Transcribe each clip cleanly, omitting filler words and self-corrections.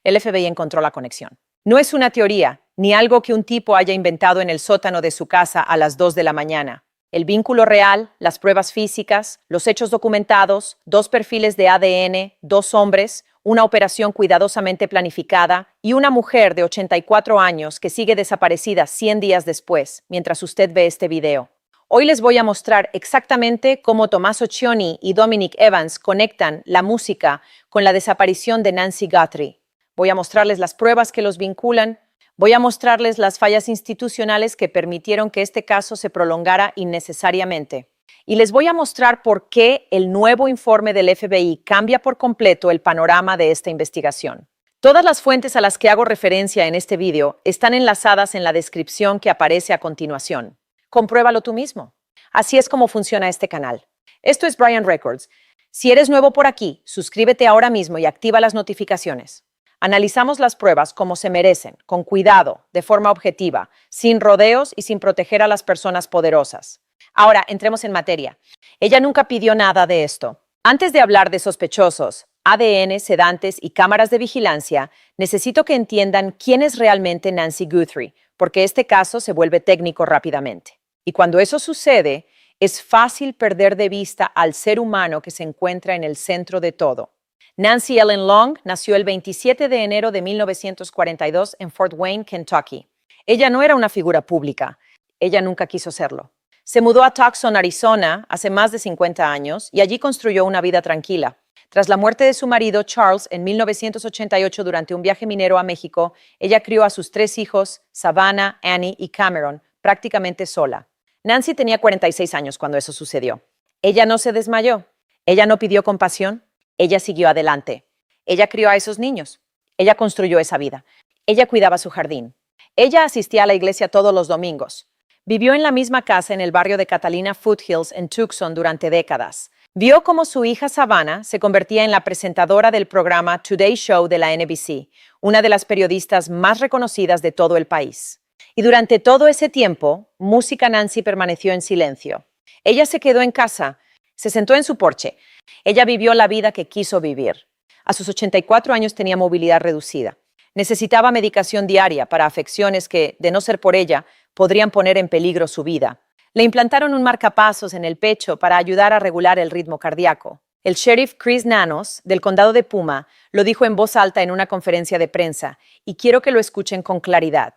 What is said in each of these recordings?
El FBI encontró la conexión. No es una teoría, ni algo que un tipo haya inventado en el sótano de su casa a las 2 de la mañana. El vínculo real, las pruebas físicas, los hechos documentados, 2 perfiles de ADN, 2 hombres, una operación cuidadosamente planificada y una mujer de 84 años que sigue desaparecida 100 días después, mientras usted ve este video. Hoy les voy a mostrar exactamente cómo Tommaso Cioni y Dominic Evans conectan la música con la desaparición de Nancy Guthrie. Voy a mostrarles las pruebas que los vinculan. Voy a mostrarles las fallas institucionales que permitieron que este caso se prolongara innecesariamente. Y les voy a mostrar por qué el nuevo informe del FBI cambia por completo el panorama de esta investigación. Todas las fuentes a las que hago referencia en este video están enlazadas en la descripción que aparece a continuación. Compruébalo tú mismo. Así es como funciona este canal. Esto es Brian Records. Si eres nuevo por aquí, suscríbete ahora mismo y activa las notificaciones. Analizamos las pruebas como se merecen, con cuidado, de forma objetiva, sin rodeos y sin proteger a las personas poderosas. Ahora, entremos en materia. Ella nunca pidió nada de esto. Antes de hablar de sospechosos, ADN, sedantes y cámaras de vigilancia, necesito que entiendan quién es realmente Nancy Guthrie, porque este caso se vuelve técnico rápidamente. Y cuando eso sucede, es fácil perder de vista al ser humano que se encuentra en el centro de todo. Nancy Ellen Long nació el 27 de enero de 1942 en Fort Wayne, Kentucky. Ella no era una figura pública. Ella nunca quiso serlo. Se mudó a Tucson, Arizona, hace más de 50 años y allí construyó una vida tranquila. Tras la muerte de su marido, Charles, en 1988 durante un viaje minero a México, ella crió a sus 3 hijos, Savannah, Annie y Cameron, prácticamente sola. Nancy tenía 46 años cuando eso sucedió. Ella no se desmayó. Ella no pidió compasión. Ella siguió adelante. Ella crió a esos niños. Ella construyó esa vida. Ella cuidaba su jardín. Ella asistía a la iglesia todos los domingos. Vivió en la misma casa en el barrio de Catalina Foothills en Tucson durante décadas. Vio cómo su hija Savannah se convertía en la presentadora del programa Today Show de la NBC, una de las periodistas más reconocidas de todo el país. Y durante todo ese tiempo, Música Nancy permaneció en silencio. Ella se quedó en casa, se sentó en su porche. Ella vivió la vida que quiso vivir. A sus 84 años tenía movilidad reducida. Necesitaba medicación diaria para afecciones que, de no ser por ella, podrían poner en peligro su vida. Le implantaron un marcapasos en el pecho para ayudar a regular el ritmo cardíaco. El sheriff Chris Nanos, del condado de Puma, lo dijo en voz alta en una conferencia de prensa, y quiero que lo escuchen con claridad.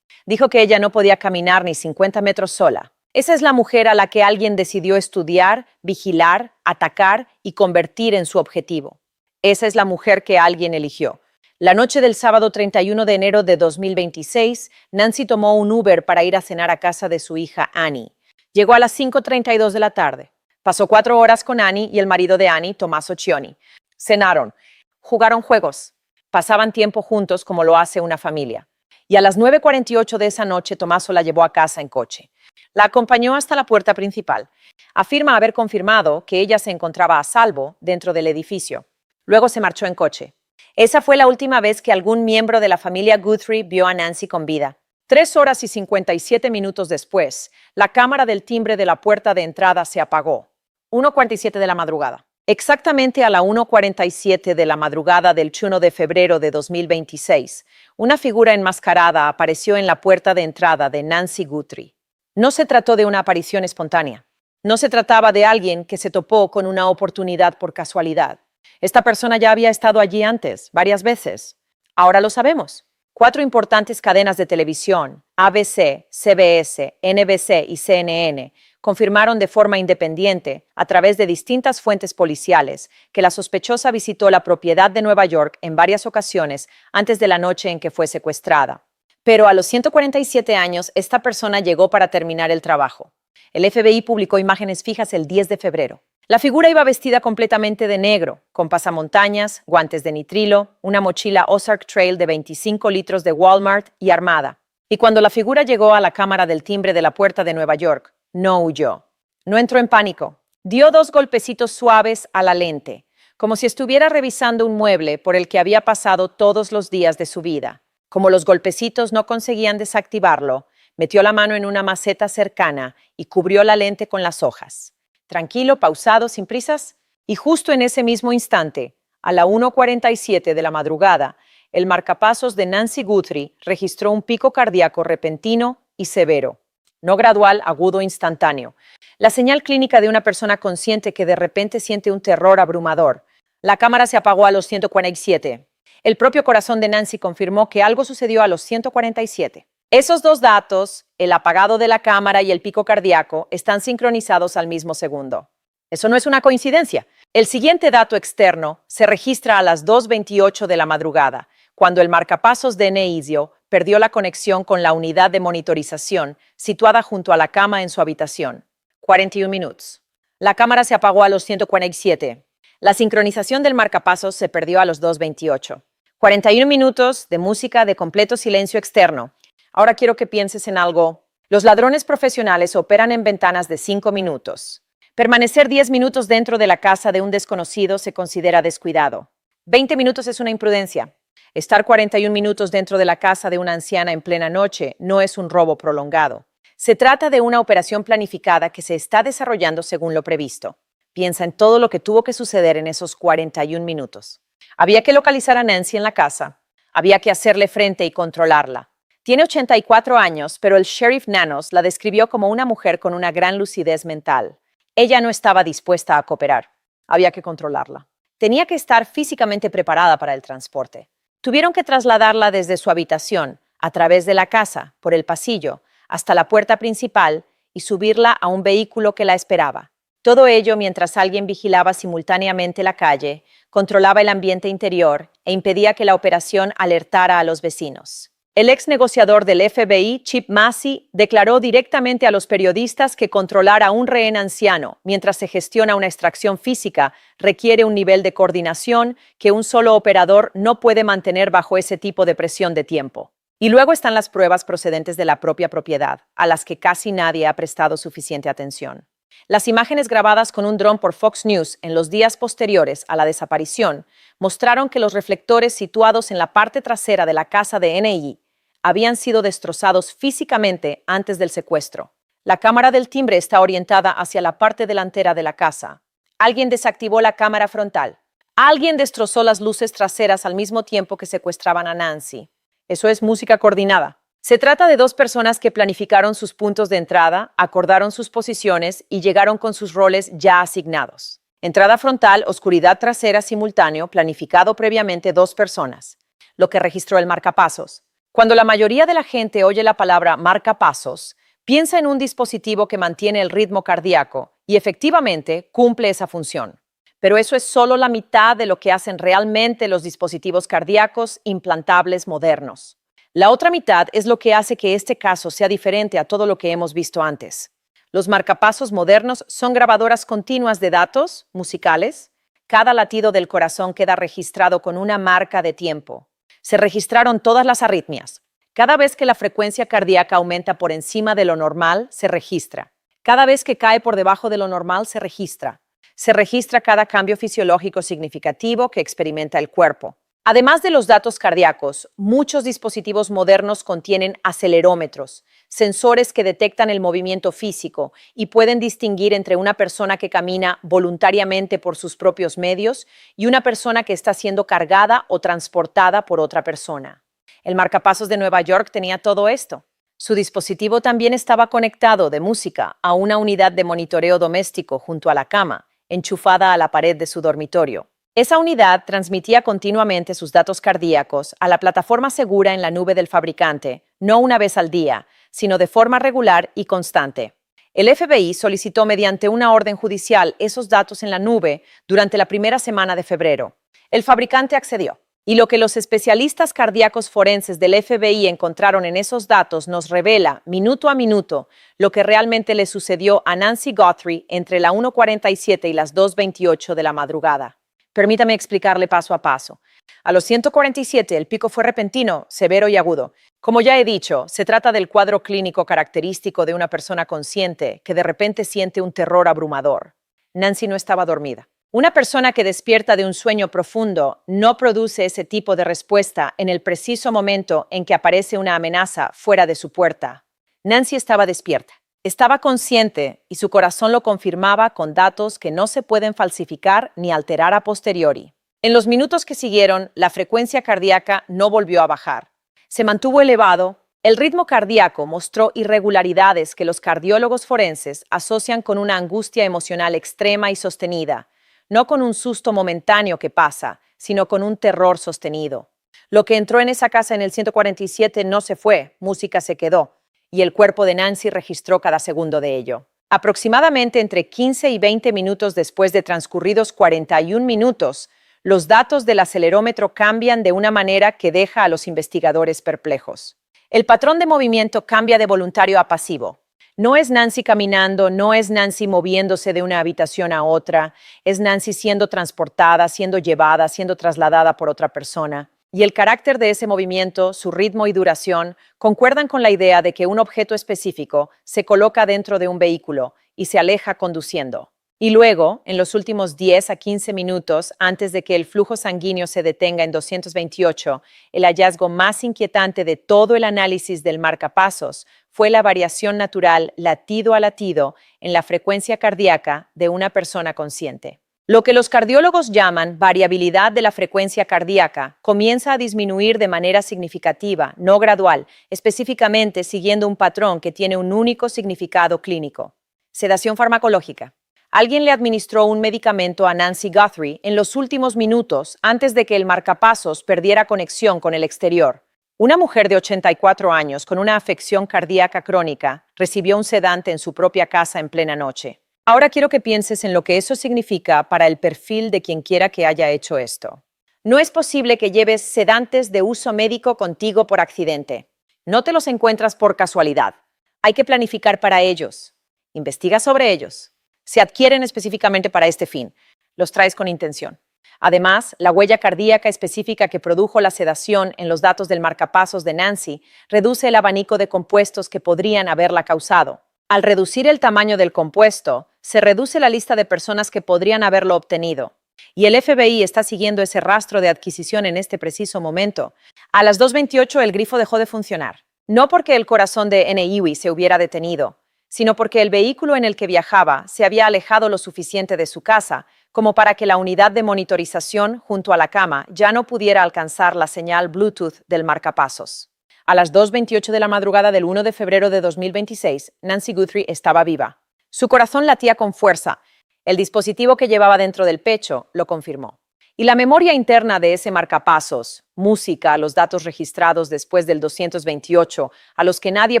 Dijo que ella no podía caminar ni 50 metros sola. Esa es la mujer a la que alguien decidió estudiar, vigilar, atacar y convertir en su objetivo. Esa es la mujer que alguien eligió. La noche del sábado 31 de enero de 2026, Nancy tomó un Uber para ir a cenar a casa de su hija Annie. Llegó a las 5:32 de la tarde. Pasó 4 horas con Annie y el marido de Annie, Tommaso Cioni. Cenaron, jugaron juegos, pasaban tiempo juntos como lo hace una familia. Y a las 9:48 de esa noche, Tommaso la llevó a casa en coche. La acompañó hasta la puerta principal. Afirma haber confirmado que ella se encontraba a salvo dentro del edificio. Luego se marchó en coche. Esa fue la última vez que algún miembro de la familia Guthrie vio a Nancy con vida. 3 horas y 57 minutos después, la cámara del timbre de la puerta de entrada se apagó. 1:47 de la madrugada. Exactamente a la 1:47 de la madrugada del 1 de febrero de 2026, una figura enmascarada apareció en la puerta de entrada de Nancy Guthrie. No se trató de una aparición espontánea. No se trataba de alguien que se topó con una oportunidad por casualidad. Esta persona ya había estado allí antes, varias veces. Ahora lo sabemos. 4 importantes cadenas de televisión, ABC, CBS, NBC y CNN, confirmaron de forma independiente, a través de distintas fuentes policiales, que la sospechosa visitó la propiedad de Nueva York en varias ocasiones antes de la noche en que fue secuestrada. Pero a los 147 años, esta persona llegó para terminar el trabajo. El FBI publicó imágenes fijas el 10 de febrero. La figura iba vestida completamente de negro, con pasamontañas, guantes de nitrilo, una mochila Ozark Trail de 25 litros de Walmart y armada. Y cuando la figura llegó a la cámara del timbre de la puerta de Nueva York, no huyó. No entró en pánico. Dio 2 golpecitos suaves a la lente, como si estuviera revisando un mueble por el que había pasado todos los días de su vida. Como los golpecitos no conseguían desactivarlo, metió la mano en una maceta cercana y cubrió la lente con las hojas. Tranquilo, pausado, sin prisas. Y justo en ese mismo instante, a la 1:47 de la madrugada, el marcapasos de Nancy Guthrie registró un pico cardíaco repentino y severo, no gradual, agudo, instantáneo. La señal clínica de una persona consciente que de repente siente un terror abrumador. La cámara se apagó a los 147. El propio corazón de Nancy confirmó que algo sucedió a los 147. Esos dos datos, el apagado de la cámara y el pico cardíaco, están sincronizados al mismo segundo. Eso no es una coincidencia. El siguiente dato externo se registra a las 2:28 de la madrugada, cuando el marcapasos de Neisio perdió la conexión con la unidad de monitorización situada junto a la cama en su habitación. 41 minutos. La cámara se apagó a los 147. La sincronización del marcapasos se perdió a los 2:28. 41 minutos de música de completo silencio externo. Ahora quiero que pienses en algo. Los ladrones profesionales operan en ventanas de 5 minutos. Permanecer 10 minutos dentro de la casa de un desconocido se considera descuidado. 20 minutos es una imprudencia. Estar 41 minutos dentro de la casa de una anciana en plena noche no es un robo prolongado. Se trata de una operación planificada que se está desarrollando según lo previsto. Piensa en todo lo que tuvo que suceder en esos 41 minutos. Había que localizar a Nancy en la casa. Había que hacerle frente y controlarla. Tiene 84 años, pero el sheriff Nanos la describió como una mujer con una gran lucidez mental. Ella no estaba dispuesta a cooperar. Había que controlarla. Tenía que estar físicamente preparada para el transporte. Tuvieron que trasladarla desde su habitación, a través de la casa, por el pasillo, hasta la puerta principal y subirla a un vehículo que la esperaba. Todo ello mientras alguien vigilaba simultáneamente la calle, controlaba el ambiente interior e impedía que la operación alertara a los vecinos. El ex negociador del FBI, Chip Massey, declaró directamente a los periodistas que controlar a un rehén anciano mientras se gestiona una extracción física requiere un nivel de coordinación que un solo operador no puede mantener bajo ese tipo de presión de tiempo. Y luego están las pruebas procedentes de la propia propiedad, a las que casi nadie ha prestado suficiente atención. Las imágenes grabadas con un dron por Fox News en los días posteriores a la desaparición mostraron que los reflectores situados en la parte trasera de la casa de NI habían sido destrozados físicamente antes del secuestro. La cámara del timbre está orientada hacia la parte delantera de la casa. Alguien desactivó la cámara frontal. Alguien destrozó las luces traseras al mismo tiempo que secuestraban a Nancy. Eso es música coordinada. Se trata de dos personas que planificaron sus puntos de entrada, acordaron sus posiciones y llegaron con sus roles ya asignados. Entrada frontal, oscuridad trasera simultáneo, planificado previamente 2 personas. Lo que registró el marcapasos. Cuando la mayoría de la gente oye la palabra marcapasos, piensa en un dispositivo que mantiene el ritmo cardíaco y efectivamente cumple esa función. Pero eso es solo la mitad de lo que hacen realmente los dispositivos cardíacos implantables modernos. La otra mitad es lo que hace que este caso sea diferente a todo lo que hemos visto antes. Los marcapasos modernos son grabadoras continuas de datos musicales. Cada latido del corazón queda registrado con una marca de tiempo. Se registraron todas las arritmias. Cada vez que la frecuencia cardíaca aumenta por encima de lo normal, se registra. Cada vez que cae por debajo de lo normal, se registra. Se registra cada cambio fisiológico significativo que experimenta el cuerpo. Además de los datos cardíacos, muchos dispositivos modernos contienen acelerómetros, sensores que detectan el movimiento físico y pueden distinguir entre una persona que camina voluntariamente por sus propios medios y una persona que está siendo cargada o transportada por otra persona. El marcapasos de Nueva York tenía todo esto. Su dispositivo también estaba conectado de música a una unidad de monitoreo doméstico junto a la cama, enchufada a la pared de su dormitorio. Esa unidad transmitía continuamente sus datos cardíacos a la plataforma segura en la nube del fabricante, no una vez al día, sino de forma regular y constante. El FBI solicitó mediante una orden judicial esos datos en la nube durante la primera semana de febrero. El fabricante accedió. Y lo que los especialistas cardíacos forenses del FBI encontraron en esos datos nos revela, minuto a minuto, lo que realmente le sucedió a Nancy Guthrie entre la 1:47 y las 2:28 de la madrugada. Permítame explicarle paso a paso. A los 147 el pico fue repentino, severo y agudo. Como ya he dicho, se trata del cuadro clínico característico de una persona consciente que de repente siente un terror abrumador. Nancy no estaba dormida. Una persona que despierta de un sueño profundo no produce ese tipo de respuesta en el preciso momento en que aparece una amenaza fuera de su puerta. Nancy estaba despierta. Estaba consciente y su corazón lo confirmaba con datos que no se pueden falsificar ni alterar a posteriori. En los minutos que siguieron, la frecuencia cardíaca no volvió a bajar. Se mantuvo elevado. El ritmo cardíaco mostró irregularidades que los cardiólogos forenses asocian con una angustia emocional extrema y sostenida, no con un susto momentáneo que pasa, sino con un terror sostenido. Lo que entró en esa casa en el 147 no se fue, música se quedó, y el cuerpo de Nancy registró cada segundo de ello. Aproximadamente entre 15 y 20 minutos después de transcurridos 41 minutos, los datos del acelerómetro cambian de una manera que deja a los investigadores perplejos. El patrón de movimiento cambia de voluntario a pasivo. No es Nancy caminando, no es Nancy moviéndose de una habitación a otra, es Nancy siendo transportada, siendo llevada, siendo trasladada por otra persona. Y el carácter de ese movimiento, su ritmo y duración, concuerdan con la idea de que un objeto específico se coloca dentro de un vehículo y se aleja conduciendo. Y luego, en los últimos 10 a 15 minutos, antes de que el flujo sanguíneo se detenga en 228, el hallazgo más inquietante de todo el análisis del marcapasos fue la variación natural latido a latido en la frecuencia cardíaca de una persona consciente. Lo que los cardiólogos llaman variabilidad de la frecuencia cardíaca comienza a disminuir de manera significativa, no gradual, específicamente siguiendo un patrón que tiene un único significado clínico: sedación farmacológica. Alguien le administró un medicamento a Nancy Guthrie en los últimos minutos antes de que el marcapasos perdiera conexión con el exterior. Una mujer de 84 años con una afección cardíaca crónica recibió un sedante en su propia casa en plena noche. Ahora quiero que pienses en lo que eso significa para el perfil de quien quiera que haya hecho esto. No es posible que lleves sedantes de uso médico contigo por accidente. No te los encuentras por casualidad. Hay que planificar para ellos. Investiga sobre ellos. Se adquieren específicamente para este fin. Los traes con intención. Además, la huella cardíaca específica que produjo la sedación en los datos del marcapasos de Nancy reduce el abanico de compuestos que podrían haberla causado. Al reducir el tamaño del compuesto, se reduce la lista de personas que podrían haberlo obtenido. Y el FBI está siguiendo ese rastro de adquisición en este preciso momento. A las 2:28 el grifo dejó de funcionar. No porque el corazón de N. Ewing se hubiera detenido, sino porque el vehículo en el que viajaba se había alejado lo suficiente de su casa como para que la unidad de monitorización junto a la cama ya no pudiera alcanzar la señal Bluetooth del marcapasos. A las 2:28 de la madrugada del 1 de febrero de 2026, Nancy Guthrie estaba viva. Su corazón latía con fuerza. El dispositivo que llevaba dentro del pecho lo confirmó. Y la memoria interna de ese marcapasos, música, los datos registrados después del 228, a los que nadie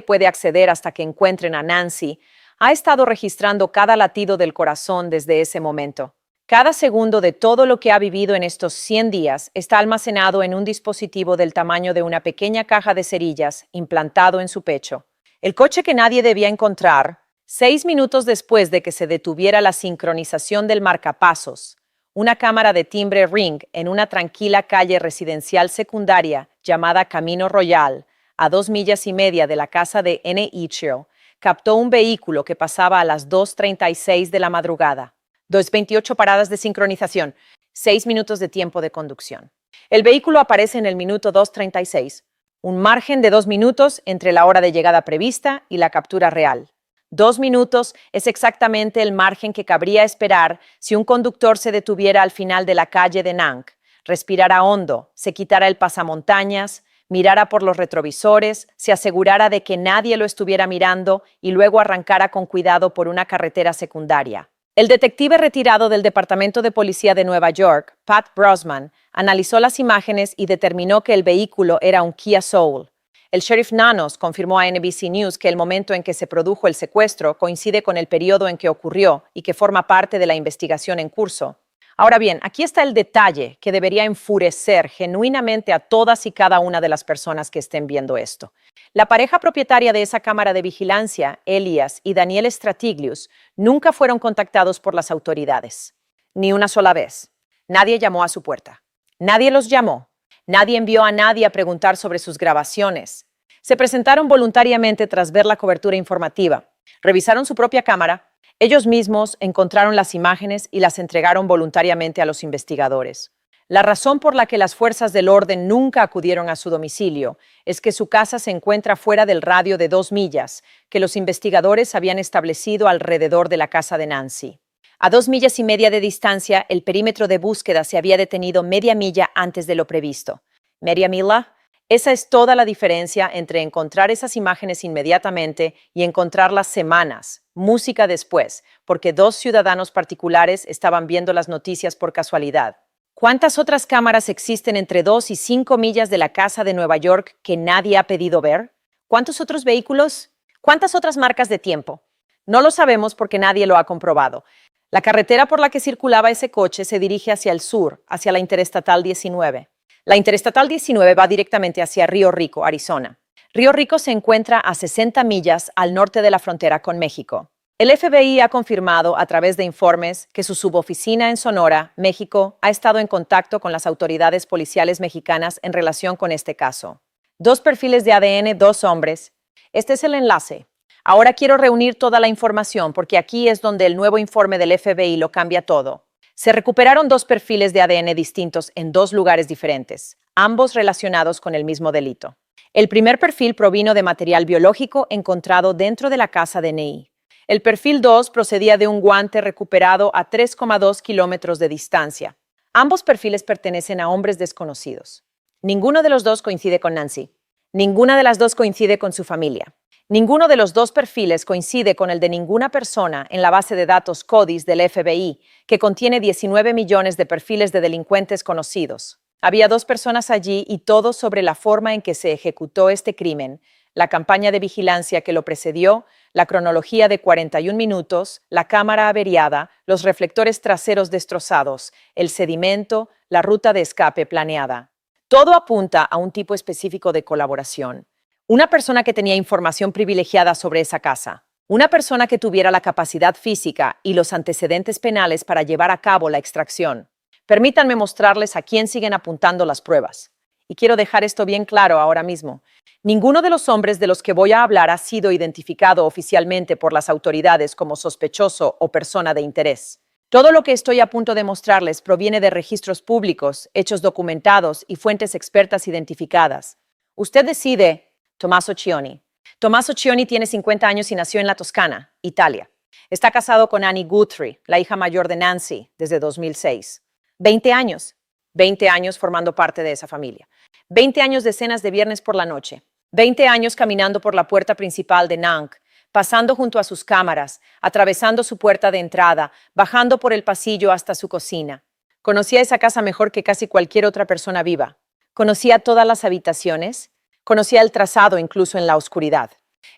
puede acceder hasta que encuentren a Nancy, ha estado registrando cada latido del corazón desde ese momento. Cada segundo de todo lo que ha vivido en estos 100 días está almacenado en un dispositivo del tamaño de una pequeña caja de cerillas implantado en su pecho. El coche que nadie debía encontrar, 6 minutos después de que se detuviera la sincronización del marcapasos, una cámara de timbre Ring en una tranquila calle residencial secundaria llamada Camino Royal, a 2,5 millas de la casa de N. Ewing, captó un vehículo que pasaba a las 2:36 de la madrugada. 2:28 paradas de sincronización, 6 minutos de tiempo de conducción. El vehículo aparece en el minuto 2:36, un margen de 2 minutos entre la hora de llegada prevista y la captura real. 2 minutos es exactamente el margen que cabría esperar si un conductor se detuviera al final de la calle de Nank, respirara hondo, se quitara el pasamontañas, mirara por los retrovisores, se asegurara de que nadie lo estuviera mirando y luego arrancara con cuidado por una carretera secundaria. El detective retirado del Departamento de Policía de Nueva York, Pat Brosman, analizó las imágenes y determinó que el vehículo era un Kia Soul. El sheriff Nanos confirmó a NBC News que el momento en que se produjo el secuestro coincide con el periodo en que ocurrió y que forma parte de la investigación en curso. Ahora bien, aquí está el detalle que debería enfurecer genuinamente a todas y cada una de las personas que estén viendo esto. La pareja propietaria de esa cámara de vigilancia, Elias y Daniel Stratiglius, nunca fueron contactados por las autoridades. Ni una sola vez. Nadie llamó a su puerta. Nadie los llamó. Nadie envió a nadie a preguntar sobre sus grabaciones. Se presentaron voluntariamente tras ver la cobertura informativa. Revisaron su propia cámara. Ellos mismos encontraron las imágenes y las entregaron voluntariamente a los investigadores. La razón por la que las fuerzas del orden nunca acudieron a su domicilio es que su casa se encuentra fuera del radio de 2 millas que los investigadores habían establecido alrededor de la casa de Nancy. A 2,5 millas de distancia, el perímetro de búsqueda se había detenido media milla antes de lo previsto. ¿Media milla? Esa es toda la diferencia entre encontrar esas imágenes inmediatamente y encontrarlas semanas, música después, porque dos ciudadanos particulares estaban viendo las noticias por casualidad. ¿Cuántas otras cámaras existen entre 2 y 5 millas de la casa de Nueva York que nadie ha pedido ver? ¿Cuántos otros vehículos? ¿Cuántas otras marcas de tiempo? No lo sabemos porque nadie lo ha comprobado. La carretera por la que circulaba ese coche se dirige hacia el sur, hacia la Interestatal 19. La Interestatal 19 va directamente hacia Río Rico, Arizona. Río Rico se encuentra a 60 millas al norte de la frontera con México. El FBI ha confirmado a través de informes que su suboficina en Sonora, México, ha estado en contacto con las autoridades policiales mexicanas en relación con este caso. 2 perfiles de ADN, 2 hombres. Este es el enlace. Ahora quiero reunir toda la información porque aquí es donde el nuevo informe del FBI lo cambia todo. Se recuperaron 2 perfiles de ADN distintos en 2 lugares diferentes, ambos relacionados con el mismo delito. El primer perfil provino de material biológico encontrado dentro de la casa de Ney. El perfil 2 procedía de un guante recuperado a 3,2 kilómetros de distancia. Ambos perfiles pertenecen a hombres desconocidos. Ninguno de los dos coincide con Nancy. Ninguna de las dos coincide con su familia. Ninguno de los 2 perfiles coincide con el de ninguna persona en la base de datos CODIS del FBI, que contiene 19 millones de perfiles de delincuentes conocidos. Había 2 personas allí y todo sobre la forma en que se ejecutó este crimen, la campaña de vigilancia que lo precedió, la cronología de 41 minutos, la cámara averiada, los reflectores traseros destrozados, el sedimento, la ruta de escape planeada. Todo apunta a un tipo específico de colaboración. Una persona que tenía información privilegiada sobre esa casa. Una persona que tuviera la capacidad física y los antecedentes penales para llevar a cabo la extracción. Permítanme mostrarles a quién siguen apuntando las pruebas. Y quiero dejar esto bien claro ahora mismo. Ninguno de los hombres de los que voy a hablar ha sido identificado oficialmente por las autoridades como sospechoso o persona de interés. Todo lo que estoy a punto de mostrarles proviene de registros públicos, hechos documentados y fuentes expertas identificadas. Usted decide. Tommaso Cioni. Tommaso Cioni tiene 50 años y nació en la Toscana, Italia. Está casado con Annie Guthrie, la hija mayor de Nancy, desde 2006. 20 años. 20 años formando parte de esa familia. 20 años de cenas de viernes por la noche. 20 años caminando por la puerta principal de Nank, pasando junto a sus cámaras, atravesando su puerta de entrada, bajando por el pasillo hasta su cocina. Conocía esa casa mejor que casi cualquier otra persona viva. Conocía todas las habitaciones. Conocía el trazado incluso en la oscuridad.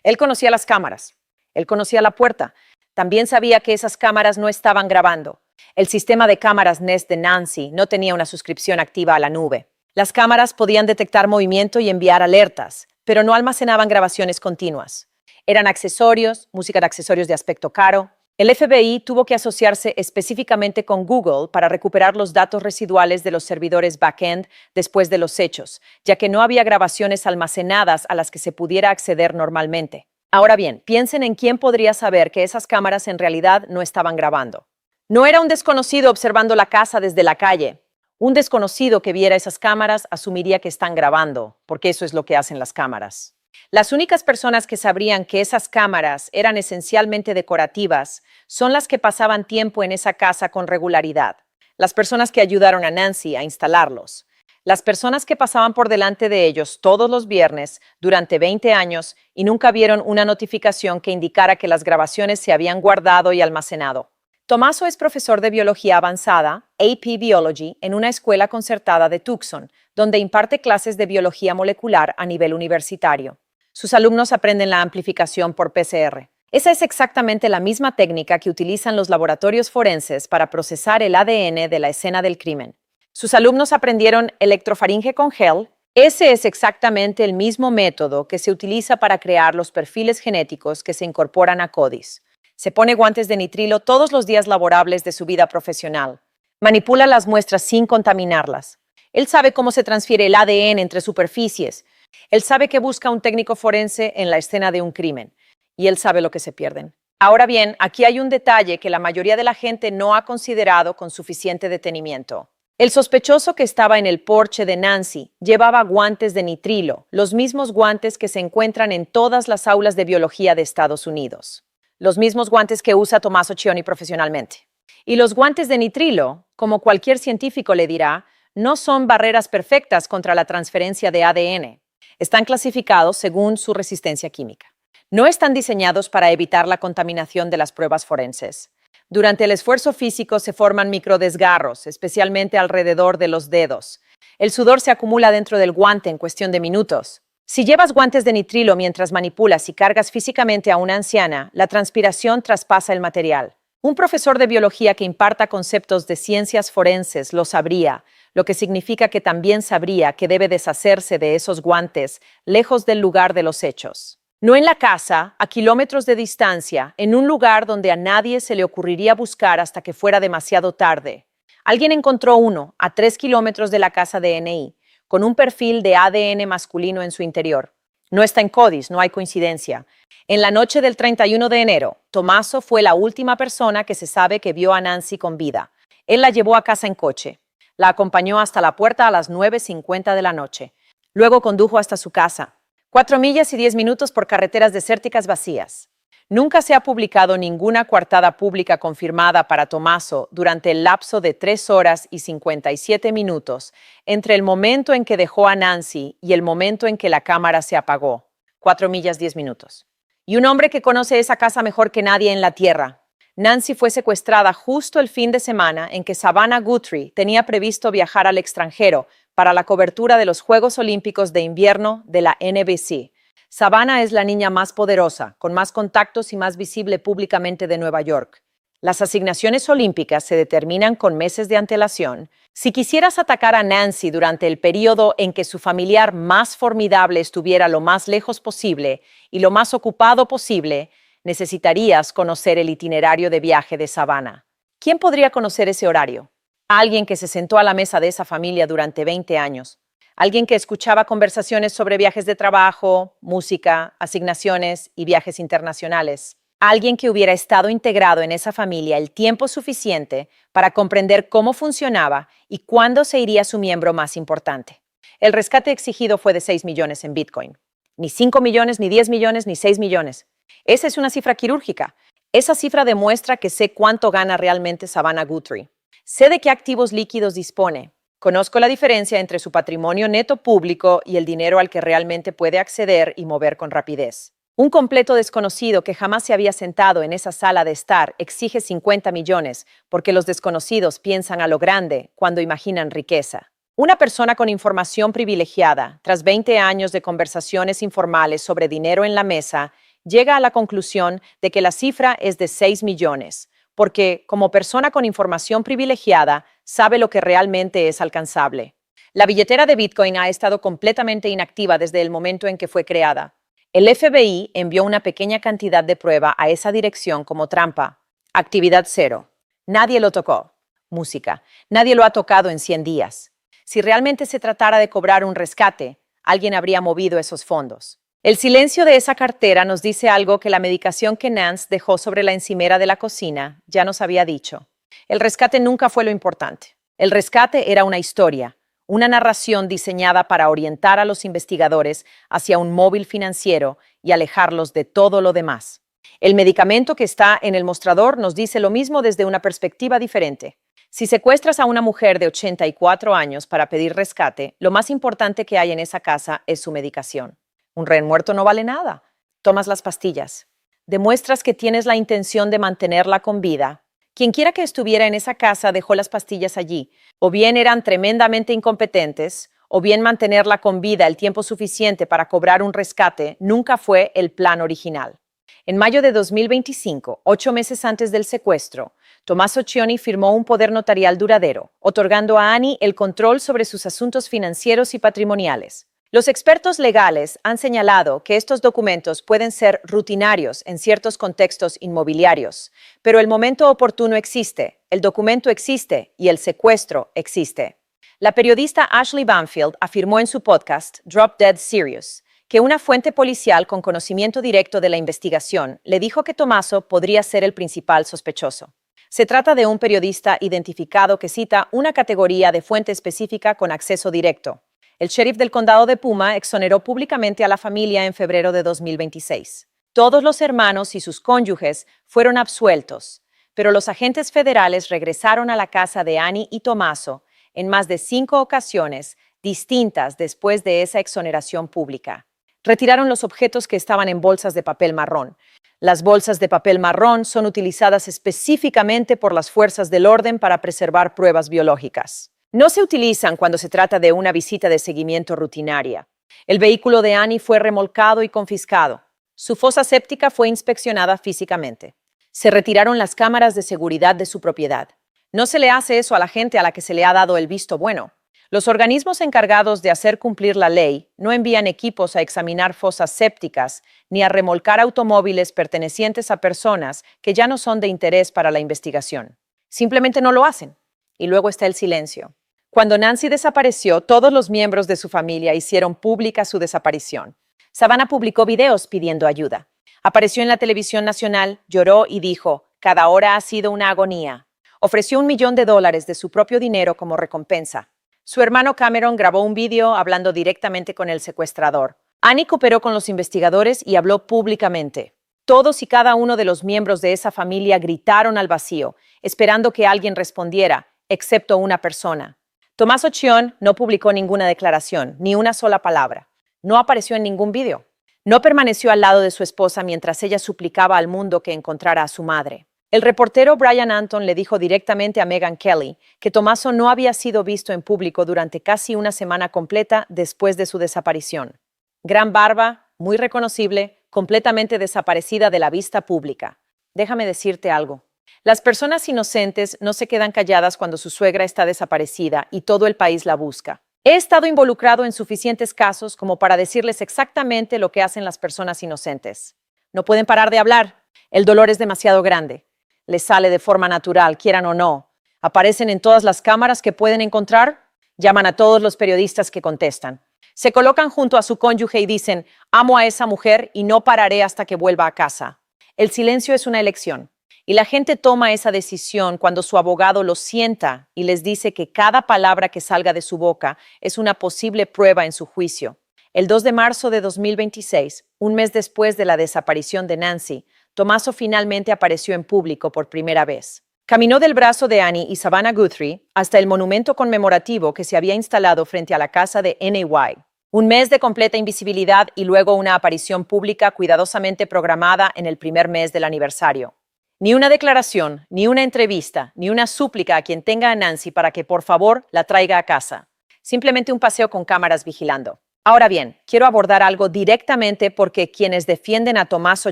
Él conocía las cámaras. Él conocía la puerta. También sabía que esas cámaras no estaban grabando. El sistema de cámaras Nest de Nancy no tenía una suscripción activa a la nube. Las cámaras podían detectar movimiento y enviar alertas, pero no almacenaban grabaciones continuas. Eran accesorios, música de accesorios de aspecto caro. El FBI tuvo que asociarse específicamente con Google para recuperar los datos residuales de los servidores backend después de los hechos, ya que no había grabaciones almacenadas a las que se pudiera acceder normalmente. Ahora bien, piensen en quién podría saber que esas cámaras en realidad no estaban grabando. No era un desconocido observando la casa desde la calle. Un desconocido que viera esas cámaras asumiría que están grabando, porque eso es lo que hacen las cámaras. Las únicas personas que sabrían que esas cámaras eran esencialmente decorativas son las que pasaban tiempo en esa casa con regularidad, las personas que ayudaron a Nancy a instalarlos, las personas que pasaban por delante de ellos todos los viernes durante 20 años y nunca vieron una notificación que indicara que las grabaciones se habían guardado y almacenado. Tommaso es profesor de biología avanzada, AP Biology, en una escuela concertada de Tucson, donde imparte clases de biología molecular a nivel universitario. Sus alumnos aprenden la amplificación por PCR. Esa es exactamente la misma técnica que utilizan los laboratorios forenses para procesar el ADN de la escena del crimen. Sus alumnos aprendieron electrofaringe con gel. Ese es exactamente el mismo método que se utiliza para crear los perfiles genéticos que se incorporan a CODIS. Se pone guantes de nitrilo todos los días laborables de su vida profesional. Manipula las muestras sin contaminarlas. Él sabe cómo se transfiere el ADN entre superficies. Él sabe que busca un técnico forense en la escena de un crimen. Y él sabe lo que se pierden. Ahora bien, aquí hay un detalle que la mayoría de la gente no ha considerado con suficiente detenimiento. El sospechoso que estaba en el porche de Nancy llevaba guantes de nitrilo, los mismos guantes que se encuentran en todas las aulas de biología de Estados Unidos. Los mismos guantes que usa Tommaso Cioni profesionalmente. Y los guantes de nitrilo, como cualquier científico le dirá, no son barreras perfectas contra la transferencia de ADN. Están clasificados según su resistencia química. No están diseñados para evitar la contaminación de las pruebas forenses. Durante el esfuerzo físico se forman microdesgarros, especialmente alrededor de los dedos. El sudor se acumula dentro del guante en cuestión de minutos. Si llevas guantes de nitrilo mientras manipulas y cargas físicamente a una anciana, la transpiración traspasa el material. Un profesor de biología que imparta conceptos de ciencias forenses lo sabría, lo que significa que también sabría que debe deshacerse de esos guantes lejos del lugar de los hechos. No en la casa, a kilómetros de distancia, en un lugar donde a nadie se le ocurriría buscar hasta que fuera demasiado tarde. Alguien encontró uno a 3 kilómetros de la casa de NI, con un perfil de ADN masculino en su interior. No está en CODIS, no hay coincidencia. En la noche del 31 de enero, Tommaso fue la última persona que se sabe que vio a Nancy con vida. Él la llevó a casa en coche. La acompañó hasta la puerta a las 9:50 de la noche. Luego condujo hasta su casa. 4 millas y 10 minutos por carreteras desérticas vacías. Nunca se ha publicado ninguna coartada pública confirmada para Tommaso durante el lapso de 3 horas y 57 minutos entre el momento en que dejó a Nancy y el momento en que la cámara se apagó. 4 millas 10 minutos. Y un hombre que conoce esa casa mejor que nadie en la tierra. Nancy fue secuestrada justo el fin de semana en que Savannah Guthrie tenía previsto viajar al extranjero para la cobertura de los Juegos Olímpicos de Invierno de la NBC. Savannah es la niña más poderosa, con más contactos y más visible públicamente de Nueva York. Las asignaciones olímpicas se determinan con meses de antelación. Si quisieras atacar a Nancy durante el periodo en que su familiar más formidable estuviera lo más lejos posible y lo más ocupado posible, necesitarías conocer el itinerario de viaje de Savannah. ¿Quién podría conocer ese horario? Alguien que se sentó a la mesa de esa familia durante 20 años. Alguien que escuchaba conversaciones sobre viajes de trabajo, música, asignaciones y viajes internacionales. Alguien que hubiera estado integrado en esa familia el tiempo suficiente para comprender cómo funcionaba y cuándo se iría su miembro más importante. El rescate exigido fue de 6 millones en Bitcoin. Ni 5 millones, ni 10 millones, ni 6 millones. Esa es una cifra quirúrgica. Esa cifra demuestra que sé cuánto gana realmente Savannah Guthrie. Sé de qué activos líquidos dispone. Conozco la diferencia entre su patrimonio neto público y el dinero al que realmente puede acceder y mover con rapidez. Un completo desconocido que jamás se había sentado en esa sala de estar exige 50 millones porque los desconocidos piensan a lo grande cuando imaginan riqueza. Una persona con información privilegiada, tras 20 años de conversaciones informales sobre dinero en la mesa, llega a la conclusión de que la cifra es de 6 millones, porque, como persona con información privilegiada, sabe lo que realmente es alcanzable. La billetera de Bitcoin ha estado completamente inactiva desde el momento en que fue creada. El FBI envió una pequeña cantidad de prueba a esa dirección como trampa. Actividad cero. Nadie lo tocó. Música. Nadie lo ha tocado en 100 días. Si realmente se tratara de cobrar un rescate, alguien habría movido esos fondos. El silencio de esa cartera nos dice algo que la medicación que Nance dejó sobre la encimera de la cocina ya nos había dicho. El rescate nunca fue lo importante. El rescate era una historia, una narración diseñada para orientar a los investigadores hacia un móvil financiero y alejarlos de todo lo demás. El medicamento que está en el mostrador nos dice lo mismo desde una perspectiva diferente. Si secuestras a una mujer de 84 años para pedir rescate, lo más importante que hay en esa casa es su medicación. Un rehén muerto no vale nada. Tomas las pastillas. Demuestras que tienes la intención de mantenerla con vida. Quienquiera que estuviera en esa casa dejó las pastillas allí. O bien eran tremendamente incompetentes, o bien mantenerla con vida el tiempo suficiente para cobrar un rescate nunca fue el plan original. En mayo de 2025, 8 meses antes del secuestro, Tommaso Cioni firmó un poder notarial duradero, otorgando a Annie el control sobre sus asuntos financieros y patrimoniales. Los expertos legales han señalado que estos documentos pueden ser rutinarios en ciertos contextos inmobiliarios, pero el momento oportuno existe, el documento existe y el secuestro existe. La periodista Ashley Banfield afirmó en su podcast Drop Dead Serious que una fuente policial con conocimiento directo de la investigación le dijo que Tommaso podría ser el principal sospechoso. Se trata de un periodista identificado que cita una categoría de fuente específica con acceso directo. El sheriff del condado de Puma exoneró públicamente a la familia en febrero de 2026. Todos los hermanos y sus cónyuges fueron absueltos, pero los agentes federales regresaron a la casa de Annie y Tommaso en más de 5 ocasiones distintas después de esa exoneración pública. Retiraron los objetos que estaban en bolsas de papel marrón. Las bolsas de papel marrón son utilizadas específicamente por las fuerzas del orden para preservar pruebas biológicas. No se utilizan cuando se trata de una visita de seguimiento rutinaria. El vehículo de Annie fue remolcado y confiscado. Su fosa séptica fue inspeccionada físicamente. Se retiraron las cámaras de seguridad de su propiedad. No se le hace eso a la gente a la que se le ha dado el visto bueno. Los organismos encargados de hacer cumplir la ley no envían equipos a examinar fosas sépticas ni a remolcar automóviles pertenecientes a personas que ya no son de interés para la investigación. Simplemente no lo hacen. Y luego está el silencio. Cuando Nancy desapareció, todos los miembros de su familia hicieron pública su desaparición. Savannah publicó videos pidiendo ayuda. Apareció en la televisión nacional, lloró y dijo, «Cada hora ha sido una agonía». Ofreció $1 millón de su propio dinero como recompensa. Su hermano Cameron grabó un video hablando directamente con el secuestrador. Annie cooperó con los investigadores y habló públicamente. Todos y cada uno de los miembros de esa familia gritaron al vacío, esperando que alguien respondiera, excepto una persona. Tommaso Cion no publicó ninguna declaración, ni una sola palabra. No apareció en ningún video. No permaneció al lado de su esposa mientras ella suplicaba al mundo que encontrara a su madre. El reportero Brian Anton le dijo directamente a Megyn Kelly que Tommaso no había sido visto en público durante casi una semana completa después de su desaparición. Gran barba, muy reconocible, completamente desaparecida de la vista pública. Déjame decirte algo. Las personas inocentes no se quedan calladas cuando su suegra está desaparecida y todo el país la busca. He estado involucrado en suficientes casos como para decirles exactamente lo que hacen las personas inocentes. No pueden parar de hablar. El dolor es demasiado grande. Les sale de forma natural, quieran o no. Aparecen en todas las cámaras que pueden encontrar. Llaman a todos los periodistas que contestan. Se colocan junto a su cónyuge y dicen, amo a esa mujer y no pararé hasta que vuelva a casa. El silencio es una elección. Y la gente toma esa decisión cuando su abogado los sienta y les dice que cada palabra que salga de su boca es una posible prueba en su juicio. El 2 de marzo de 2026, un mes después de la desaparición de Nancy, Tommaso finalmente apareció en público por primera vez. Caminó del brazo de Annie y Savannah Guthrie hasta el monumento conmemorativo que se había instalado frente a la casa de NAY. Un mes de completa invisibilidad y luego una aparición pública cuidadosamente programada en el primer mes del aniversario. Ni una declaración, ni una entrevista, ni una súplica a quien tenga a Nancy para que por favor la traiga a casa. Simplemente un paseo con cámaras vigilando. Ahora bien, quiero abordar algo directamente porque quienes defienden a Tommaso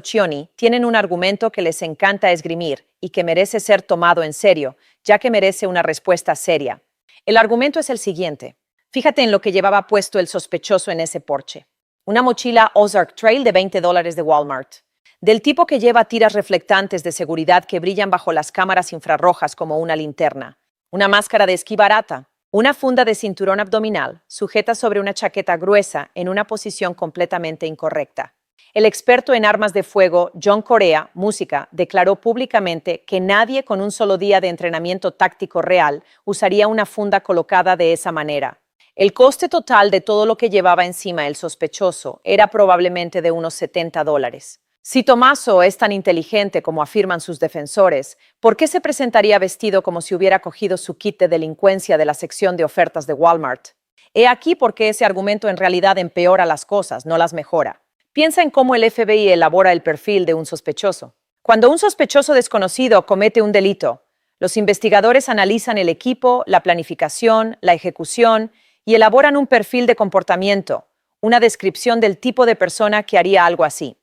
Cioni tienen un argumento que les encanta esgrimir y que merece ser tomado en serio, ya que merece una respuesta seria. El argumento es el siguiente. Fíjate en lo que llevaba puesto el sospechoso en ese porche. Una mochila Ozark Trail de $20 de Walmart. Del tipo que lleva tiras reflectantes de seguridad que brillan bajo las cámaras infrarrojas como una linterna. Una máscara de esquí barata. Una funda de cinturón abdominal, sujeta sobre una chaqueta gruesa en una posición completamente incorrecta. El experto en armas de fuego, John Correa, música, declaró públicamente que nadie con un solo día de entrenamiento táctico real usaría una funda colocada de esa manera. El coste total de todo lo que llevaba encima el sospechoso era probablemente de unos $70. Si Tommaso es tan inteligente como afirman sus defensores, ¿por qué se presentaría vestido como si hubiera cogido su kit de delincuencia de la sección de ofertas de Walmart? He aquí por qué ese argumento en realidad empeora las cosas, no las mejora. Piensa en cómo el FBI elabora el perfil de un sospechoso. Cuando un sospechoso desconocido comete un delito, los investigadores analizan el equipo, la planificación, la ejecución y elaboran un perfil de comportamiento, una descripción del tipo de persona que haría algo así.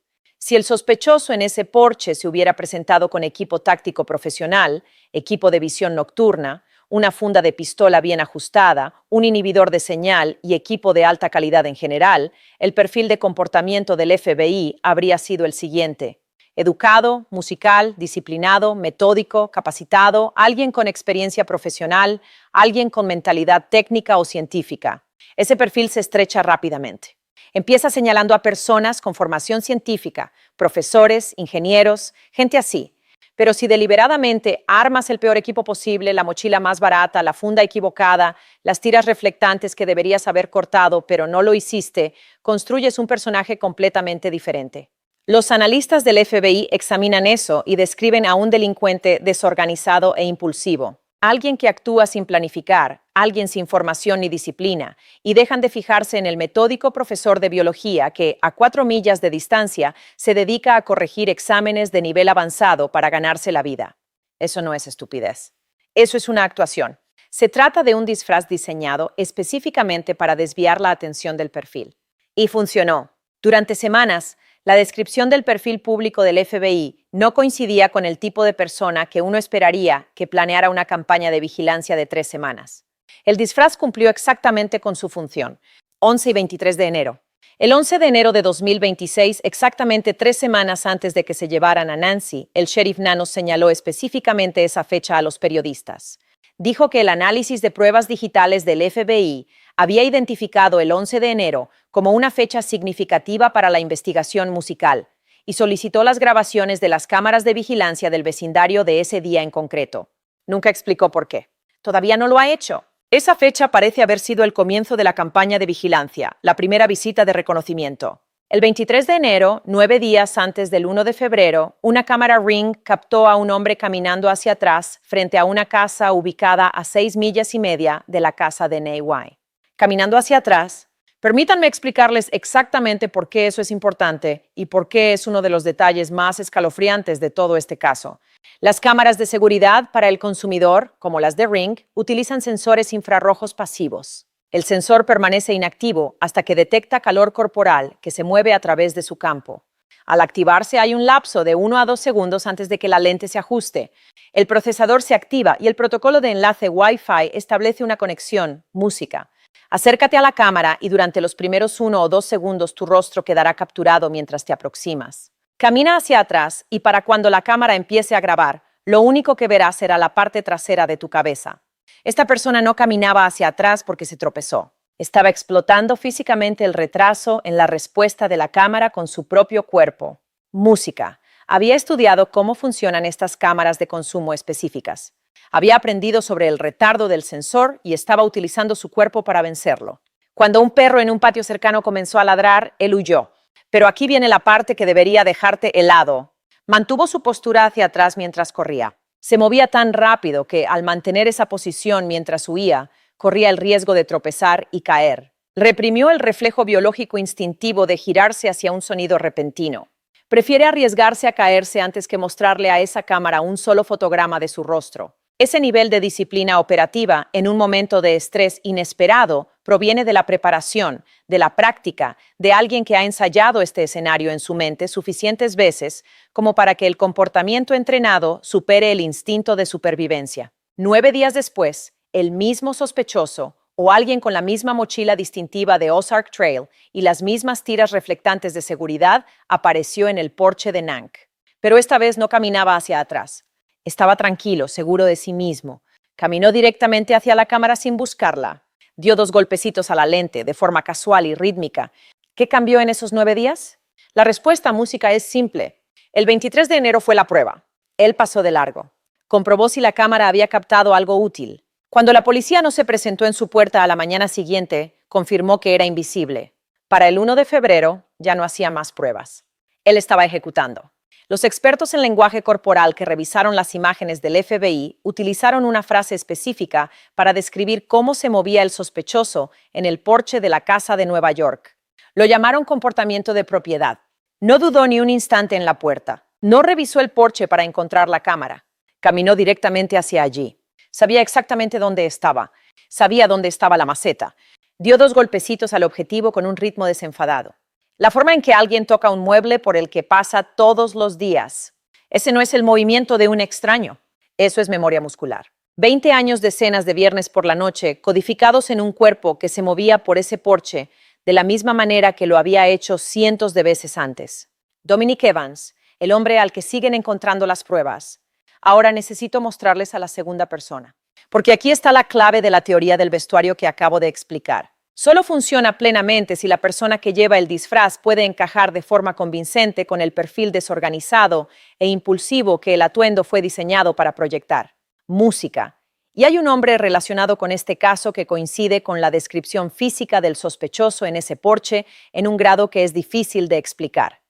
Si el sospechoso en ese porche se hubiera presentado con equipo táctico profesional, equipo de visión nocturna, una funda de pistola bien ajustada, un inhibidor de señal y equipo de alta calidad en general, el perfil de comportamiento del FBI habría sido el siguiente: educado, musical, disciplinado, metódico, capacitado, alguien con experiencia profesional, alguien con mentalidad técnica o científica. Ese perfil se estrecha rápidamente. Empieza señalando a personas con formación científica, profesores, ingenieros, gente así. Pero si deliberadamente armas el peor equipo posible, la mochila más barata, la funda equivocada, las tiras reflectantes que deberías haber cortado, pero no lo hiciste, construyes un personaje completamente diferente. Los analistas del FBI examinan eso y describen a un delincuente desorganizado e impulsivo. Alguien que actúa sin planificar, alguien sin formación ni disciplina, y dejan de fijarse en el metódico profesor de biología que, a 4 millas de distancia, se dedica a corregir exámenes de nivel avanzado para ganarse la vida. Eso no es estupidez. Eso es una actuación. Se trata de un disfraz diseñado específicamente para desviar la atención del perfil. Y funcionó. Durante semanas, la descripción del perfil público del FBI no coincidía con el tipo de persona que uno esperaría que planeara una campaña de vigilancia de 3 semanas. El disfraz cumplió exactamente con su función. 11 y 23 de enero. El 11 de enero de 2026, exactamente 3 semanas antes de que se llevaran a Nancy, el sheriff Nanos señaló específicamente esa fecha a los periodistas. Dijo que el análisis de pruebas digitales del FBI había identificado el 11 de enero como una fecha significativa para la investigación musical y solicitó las grabaciones de las cámaras de vigilancia del vecindario de ese día en concreto. Nunca explicó por qué. Todavía no lo ha hecho. Esa fecha parece haber sido el comienzo de la campaña de vigilancia, la primera visita de reconocimiento. El 23 de enero, 9 días antes del 1 de febrero, una cámara Ring captó a un hombre caminando hacia atrás frente a una casa ubicada a 6 millas y media de la casa de Nay White. Caminando hacia atrás, permítanme explicarles exactamente por qué eso es importante y por qué es uno de los detalles más escalofriantes de todo este caso. Las cámaras de seguridad para el consumidor, como las de Ring, utilizan sensores infrarrojos pasivos. El sensor permanece inactivo hasta que detecta calor corporal que se mueve a través de su campo. Al activarse hay un lapso de 1 a 2 segundos antes de que la lente se ajuste. El procesador se activa y el protocolo de enlace Wi-Fi establece una conexión, música. Acércate a la cámara y durante los primeros 1 o 2 segundos tu rostro quedará capturado mientras te aproximas. Camina hacia atrás y para cuando la cámara empiece a grabar, lo único que verás será la parte trasera de tu cabeza. Esta persona no caminaba hacia atrás porque se tropezó. Estaba explotando físicamente el retraso en la respuesta de la cámara con su propio cuerpo. Música. Había estudiado cómo funcionan estas cámaras de consumo específicas. Había aprendido sobre el retardo del sensor y estaba utilizando su cuerpo para vencerlo. Cuando un perro en un patio cercano comenzó a ladrar, él huyó. Pero aquí viene la parte que debería dejarte helado. Mantuvo su postura hacia atrás mientras corría. Se movía tan rápido que, al mantener esa posición mientras huía, corría el riesgo de tropezar y caer. Reprimió el reflejo biológico instintivo de girarse hacia un sonido repentino. Prefiere arriesgarse a caerse antes que mostrarle a esa cámara un solo fotograma de su rostro. Ese nivel de disciplina operativa en un momento de estrés inesperado proviene de la preparación, de la práctica, de alguien que ha ensayado este escenario en su mente suficientes veces como para que el comportamiento entrenado supere el instinto de supervivencia. 9 días después, el mismo sospechoso o alguien con la misma mochila distintiva de Ozark Trail y las mismas tiras reflectantes de seguridad apareció en el porche de Nank. Pero esta vez no caminaba hacia atrás. Estaba tranquilo, seguro de sí mismo. Caminó directamente hacia la cámara sin buscarla. Dio 2 golpecitos a la lente, de forma casual y rítmica. ¿Qué cambió en esos 9 días? La respuesta a música es simple. El 23 de enero fue la prueba. Él pasó de largo. Comprobó si la cámara había captado algo útil. Cuando la policía no se presentó en su puerta a la mañana siguiente, confirmó que era invisible. Para el 1 de febrero, ya no hacía más pruebas. Él estaba ejecutando. Los expertos en lenguaje corporal que revisaron las imágenes del FBI utilizaron una frase específica para describir cómo se movía el sospechoso en el porche de la casa de Nueva York. Lo llamaron comportamiento de propiedad. No dudó ni un instante en la puerta. No revisó el porche para encontrar la cámara. Caminó directamente hacia allí. Sabía exactamente dónde estaba. Sabía dónde estaba la maceta. Dio 2 golpecitos al objetivo con un ritmo desenfadado. La forma en que alguien toca un mueble por el que pasa todos los días. Ese no es el movimiento de un extraño. Eso es memoria muscular. 20 años de escenas de viernes por la noche codificados en un cuerpo que se movía por ese porche de la misma manera que lo había hecho cientos de veces antes. Dominic Evans, el hombre al que siguen encontrando las pruebas. Ahora necesito mostrarles a la segunda persona. Porque aquí está la clave de la teoría del vestuario que acabo de explicar. Solo funciona plenamente si la persona que lleva el disfraz puede encajar de forma convincente con el perfil desorganizado e impulsivo que el atuendo fue diseñado para proyectar. Música. Y hay un hombre relacionado con este caso que coincide con la descripción física del sospechoso en ese porche en un grado que es difícil de explicar.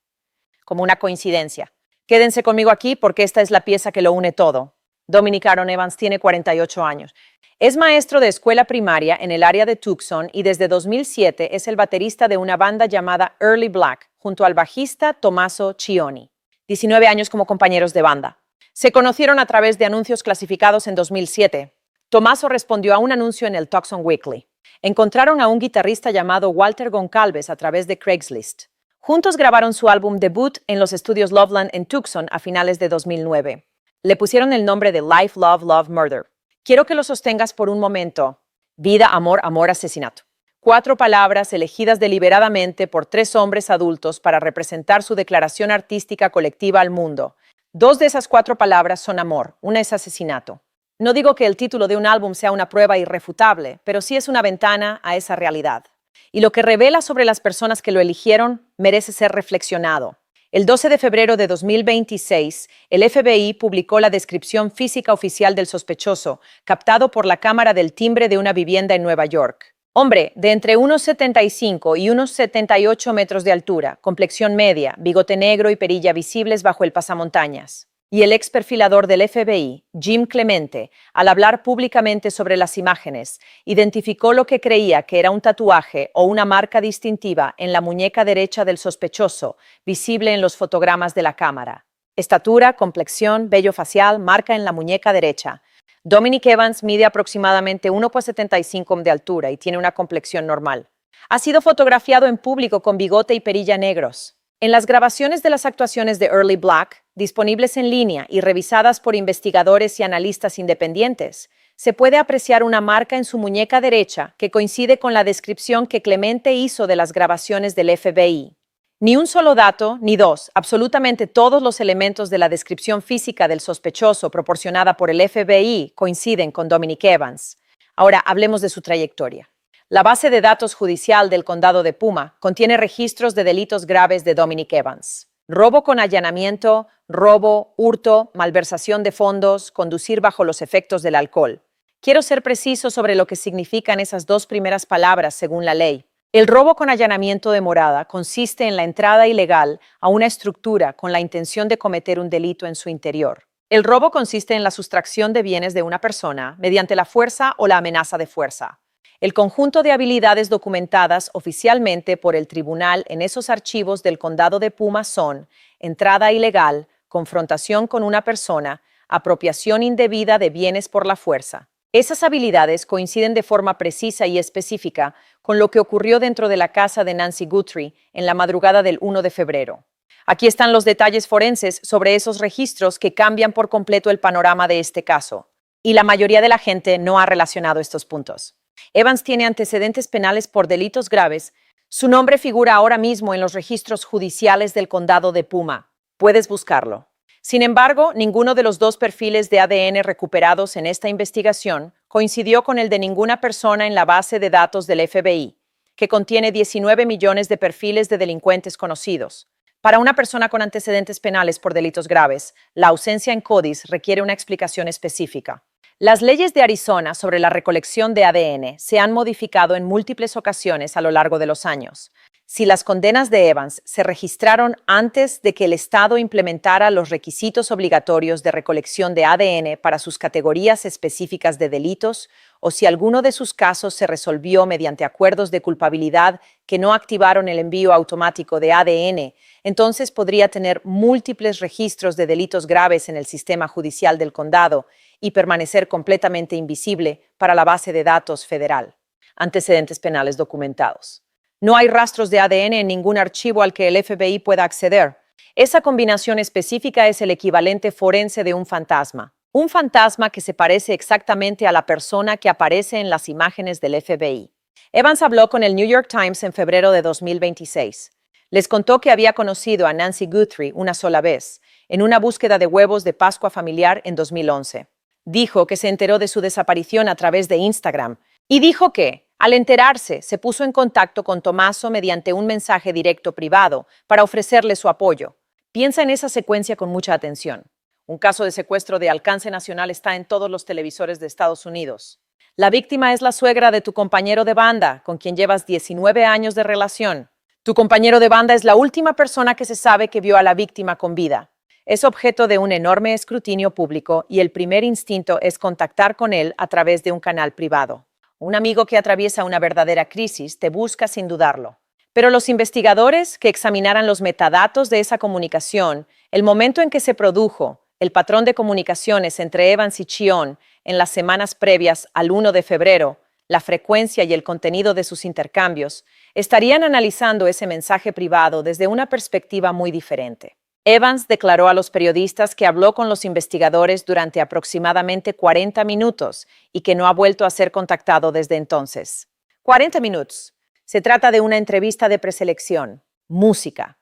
como una coincidencia. Quédense conmigo aquí porque esta es la pieza que lo une todo. Dominic Aaron Evans tiene 48 años. Es maestro de escuela primaria en el área de Tucson y desde 2007 es el baterista de una banda llamada Early Black, junto al bajista Tommaso Cioni. 19 años como compañeros de banda. Se conocieron a través de anuncios clasificados en 2007. Tommaso respondió a un anuncio en el Tucson Weekly. Encontraron a un guitarrista llamado Walter Goncalves a través de Craigslist. Juntos grabaron su álbum debut en los estudios Loveland en Tucson a finales de 2009. Le pusieron el nombre de Life, Love, Love, Murder. Quiero que lo sostengas por un momento. Vida, amor, amor, asesinato. 4 palabras elegidas deliberadamente por 3 hombres adultos para representar su declaración artística colectiva al mundo. 2 de esas 4 palabras son amor, una es asesinato. No digo que el título de un álbum sea una prueba irrefutable, pero sí es una ventana a esa realidad. Y lo que revela sobre las personas que lo eligieron merece ser reflexionado. El 12 de febrero de 2026, el FBI publicó la descripción física oficial del sospechoso, captado por la cámara del timbre de una vivienda en Nueva York. Hombre de entre unos 75 y unos 78 metros de altura, complexión media, bigote negro y perilla visibles bajo el pasamontañas. Y el ex perfilador del FBI, Jim Clemente, al hablar públicamente sobre las imágenes, identificó lo que creía que era un tatuaje o una marca distintiva en la muñeca derecha del sospechoso, visible en los fotogramas de la cámara. Estatura, complexión, vello facial, marca en la muñeca derecha. Dominic Evans mide aproximadamente 1,75 de altura y tiene una complexión normal. Ha sido fotografiado en público con bigote y perilla negros. En las grabaciones de las actuaciones de Early Black, disponibles en línea y revisadas por investigadores y analistas independientes, se puede apreciar una marca en su muñeca derecha que coincide con la descripción que Clemente hizo de las grabaciones del FBI. Ni un solo dato, ni dos, absolutamente todos los elementos de la descripción física del sospechoso proporcionada por el FBI coinciden con Dominic Evans. Ahora hablemos de su trayectoria. La base de datos judicial del condado de Puma contiene registros de delitos graves de Dominic Evans. Robo con allanamiento, robo, hurto, malversación de fondos, conducir bajo los efectos del alcohol. Quiero ser preciso sobre lo que significan esas 2 primeras palabras según la ley. El robo con allanamiento de morada consiste en la entrada ilegal a una estructura con la intención de cometer un delito en su interior. El robo consiste en la sustracción de bienes de una persona mediante la fuerza o la amenaza de fuerza. El conjunto de habilidades documentadas oficialmente por el tribunal en esos archivos del condado de Puma son entrada ilegal, confrontación con una persona, apropiación indebida de bienes por la fuerza. Esas habilidades coinciden de forma precisa y específica con lo que ocurrió dentro de la casa de Nancy Guthrie en la madrugada del 1 de febrero. Aquí están los detalles forenses sobre esos registros que cambian por completo el panorama de este caso. Y la mayoría de la gente no ha relacionado estos puntos. Evans tiene antecedentes penales por delitos graves. Su nombre figura ahora mismo en los registros judiciales del condado de Puma. Puedes buscarlo. Sin embargo, ninguno de los 2 perfiles de ADN recuperados en esta investigación coincidió con el de ninguna persona en la base de datos del FBI, que contiene 19 millones de perfiles de delincuentes conocidos. Para una persona con antecedentes penales por delitos graves, la ausencia en CODIS requiere una explicación específica. Las leyes de Arizona sobre la recolección de ADN se han modificado en múltiples ocasiones a lo largo de los años. Si las condenas de Evans se registraron antes de que el Estado implementara los requisitos obligatorios de recolección de ADN para sus categorías específicas de delitos, o si alguno de sus casos se resolvió mediante acuerdos de culpabilidad que no activaron el envío automático de ADN, entonces podría tener múltiples registros de delitos graves en el sistema judicial del condado y permanecer completamente invisible para la base de datos federal. Antecedentes penales documentados. No hay rastros de ADN en ningún archivo al que el FBI pueda acceder. Esa combinación específica es el equivalente forense de un fantasma. Un fantasma que se parece exactamente a la persona que aparece en las imágenes del FBI. Evans habló con el New York Times en febrero de 2026. Les contó que había conocido a Nancy Guthrie una sola vez, en una búsqueda de huevos de Pascua familiar en 2011. Dijo que se enteró de su desaparición a través de Instagram y dijo que, al enterarse, se puso en contacto con Tommaso mediante un mensaje directo privado para ofrecerle su apoyo. Piensa en esa secuencia con mucha atención. Un caso de secuestro de alcance nacional está en todos los televisores de Estados Unidos. La víctima es la suegra de tu compañero de banda, con quien llevas 19 años de relación. Tu compañero de banda es la última persona que se sabe que vio a la víctima con vida. Es objeto de un enorme escrutinio público y el primer instinto es contactar con él a través de un canal privado. Un amigo que atraviesa una verdadera crisis te busca sin dudarlo. Pero los investigadores que examinaran los metadatos de esa comunicación, el momento en que se produjo, el patrón de comunicaciones entre Evans y Chion en las semanas previas al 1 de febrero, la frecuencia y el contenido de sus intercambios, estarían analizando ese mensaje privado desde una perspectiva muy diferente. Evans declaró a los periodistas que habló con los investigadores durante aproximadamente 40 minutos y que no ha vuelto a ser contactado desde entonces. 40 minutos. Se trata de una entrevista de preselección, música.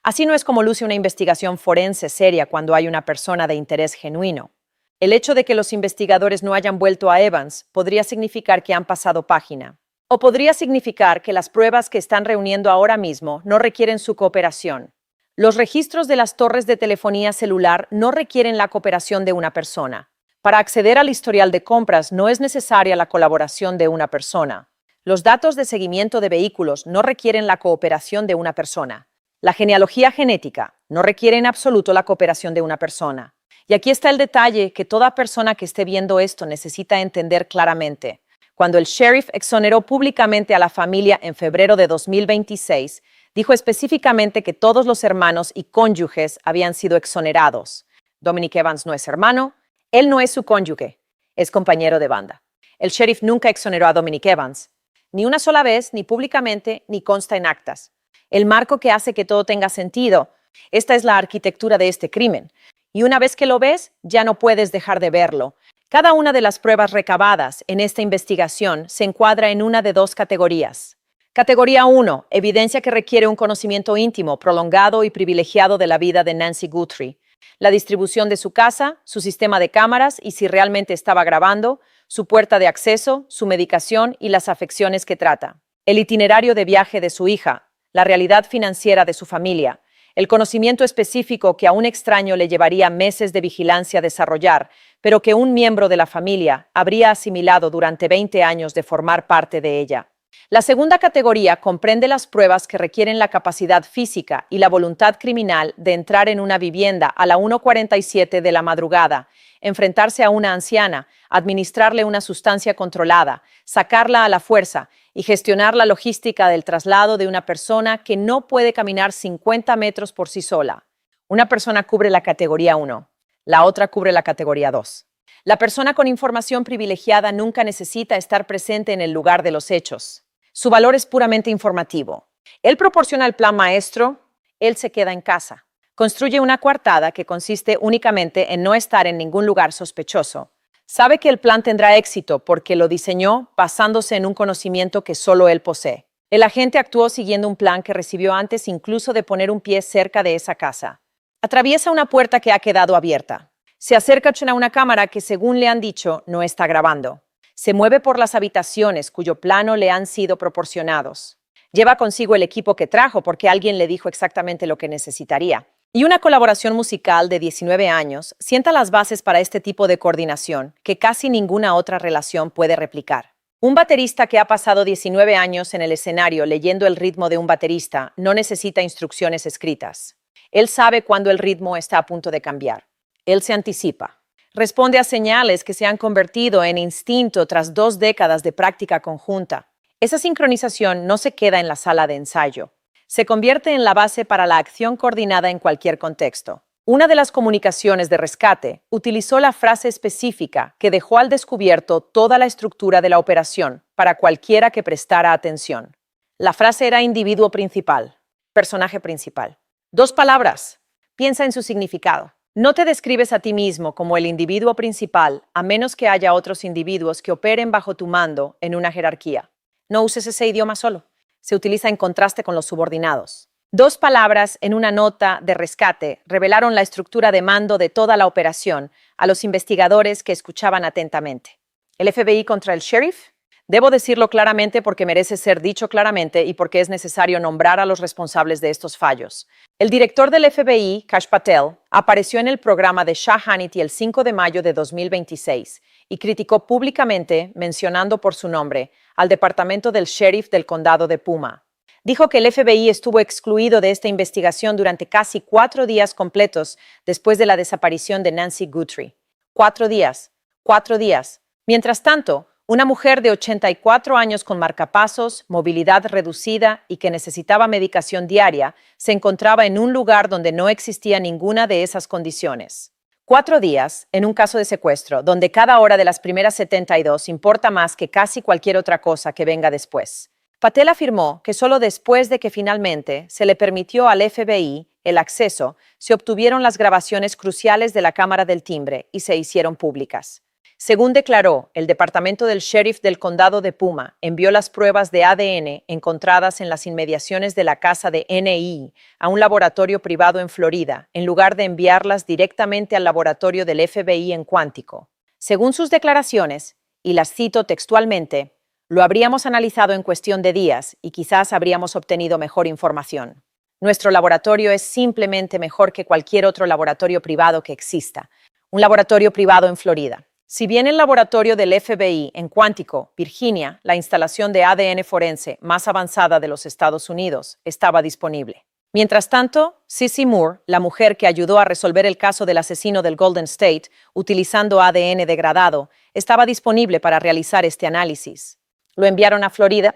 Así no es como luce una investigación forense seria cuando hay una persona de interés genuino. El hecho de que los investigadores no hayan vuelto a Evans podría significar que han pasado página. O podría significar que las pruebas que están reuniendo ahora mismo no requieren su cooperación. Los registros de las torres de telefonía celular no requieren la cooperación de una persona. Para acceder al historial de compras no es necesaria la colaboración de una persona. Los datos de seguimiento de vehículos no requieren la cooperación de una persona. La genealogía genética no requiere en absoluto la cooperación de una persona. Y aquí está el detalle que toda persona que esté viendo esto necesita entender claramente. Cuando el sheriff exoneró públicamente a la familia en febrero de 2026, dijo específicamente que todos los hermanos y cónyuges habían sido exonerados. Dominic Evans no es hermano, él no es su cónyuge, es compañero de banda. El sheriff nunca exoneró a Dominic Evans. Ni una sola vez, ni públicamente, ni consta en actas. El marco que hace que todo tenga sentido. Esta es la arquitectura de este crimen. Y una vez que lo ves, ya no puedes dejar de verlo. Cada una de las pruebas recabadas en esta investigación se encuadra en una de dos categorías. Categoría 1. Evidencia que requiere un conocimiento íntimo, prolongado y privilegiado de la vida de Nancy Guthrie. La distribución de su casa, su sistema de cámaras y si realmente estaba grabando, su puerta de acceso, su medicación y las afecciones que trata. El itinerario de viaje de su hija, la realidad financiera de su familia, el conocimiento específico que a un extraño le llevaría meses de vigilancia desarrollar, pero que un miembro de la familia habría asimilado durante 20 años de formar parte de ella. La segunda categoría comprende las pruebas que requieren la capacidad física y la voluntad criminal de entrar en una vivienda a la 1:47 de la madrugada, enfrentarse a una anciana, administrarle una sustancia controlada, sacarla a la fuerza y gestionar la logística del traslado de una persona que no puede caminar 50 metros por sí sola. Una persona cubre la categoría 1, la otra cubre la categoría 2. La persona con información privilegiada nunca necesita estar presente en el lugar de los hechos. Su valor es puramente informativo. Él proporciona el plan maestro, él se queda en casa. Construye una coartada que consiste únicamente en no estar en ningún lugar sospechoso. Sabe que el plan tendrá éxito porque lo diseñó basándose en un conocimiento que solo él posee. El agente actuó siguiendo un plan que recibió antes incluso de poner un pie cerca de esa casa. Atraviesa una puerta que ha quedado abierta. Se acerca a una cámara que, según le han dicho, no está grabando. Se mueve por las habitaciones cuyo plano le han sido proporcionados. Lleva consigo el equipo que trajo porque alguien le dijo exactamente lo que necesitaría. Y una colaboración musical de 19 años sienta las bases para este tipo de coordinación que casi ninguna otra relación puede replicar. Un baterista que ha pasado 19 años en el escenario leyendo el ritmo de un baterista no necesita instrucciones escritas. Él sabe cuándo el ritmo está a punto de cambiar. Él se anticipa. Responde a señales que se han convertido en instinto tras 2 décadas de práctica conjunta. Esa sincronización no se queda en la sala de ensayo. Se convierte en la base para la acción coordinada en cualquier contexto. Una de las comunicaciones de rescate utilizó la frase específica que dejó al descubierto toda la estructura de la operación para cualquiera que prestara atención. La frase era individuo principal, personaje principal. 2 palabras. Piensa en su significado. No te describes a ti mismo como el individuo principal a menos que haya otros individuos que operen bajo tu mando en una jerarquía. No uses ese idioma solo. Se utiliza en contraste con los subordinados. 2 palabras en una nota de rescate revelaron la estructura de mando de toda la operación a los investigadores que escuchaban atentamente. ¿El FBI contra el sheriff? Debo decirlo claramente porque merece ser dicho claramente y porque es necesario nombrar a los responsables de estos fallos. El director del FBI, Kash Patel, apareció en el programa de Shah Hannity el 5 de mayo de 2026 y criticó públicamente, mencionando por su nombre, al departamento del sheriff del condado de Puma. Dijo que el FBI estuvo excluido de esta investigación durante casi 4 días completos después de la desaparición de Nancy Guthrie. 4 días. 4 días. Mientras tanto, una mujer de 84 años con marcapasos, movilidad reducida y que necesitaba medicación diaria se encontraba en un lugar donde no existía ninguna de esas condiciones. 4 días, en un caso de secuestro, donde cada hora de las primeras 72 importa más que casi cualquier otra cosa que venga después. Patel afirmó que solo después de que finalmente se le permitió al FBI el acceso, se obtuvieron las grabaciones cruciales de la cámara del timbre y se hicieron públicas. Según declaró, el departamento del sheriff del condado de Puma envió las pruebas de ADN encontradas en las inmediaciones de la casa de NI a un laboratorio privado en Florida, en lugar de enviarlas directamente al laboratorio del FBI en Quantico. Según sus declaraciones, y las cito textualmente, lo habríamos analizado en cuestión de días y quizás habríamos obtenido mejor información. Nuestro laboratorio es simplemente mejor que cualquier otro laboratorio privado que exista. Un laboratorio privado en Florida. Si bien el laboratorio del FBI en Quantico, Virginia, la instalación de ADN forense más avanzada de los Estados Unidos, estaba disponible. Mientras tanto, Cissy Moore, la mujer que ayudó a resolver el caso del asesino del Golden State utilizando ADN degradado, estaba disponible para realizar este análisis. Lo enviaron a Florida.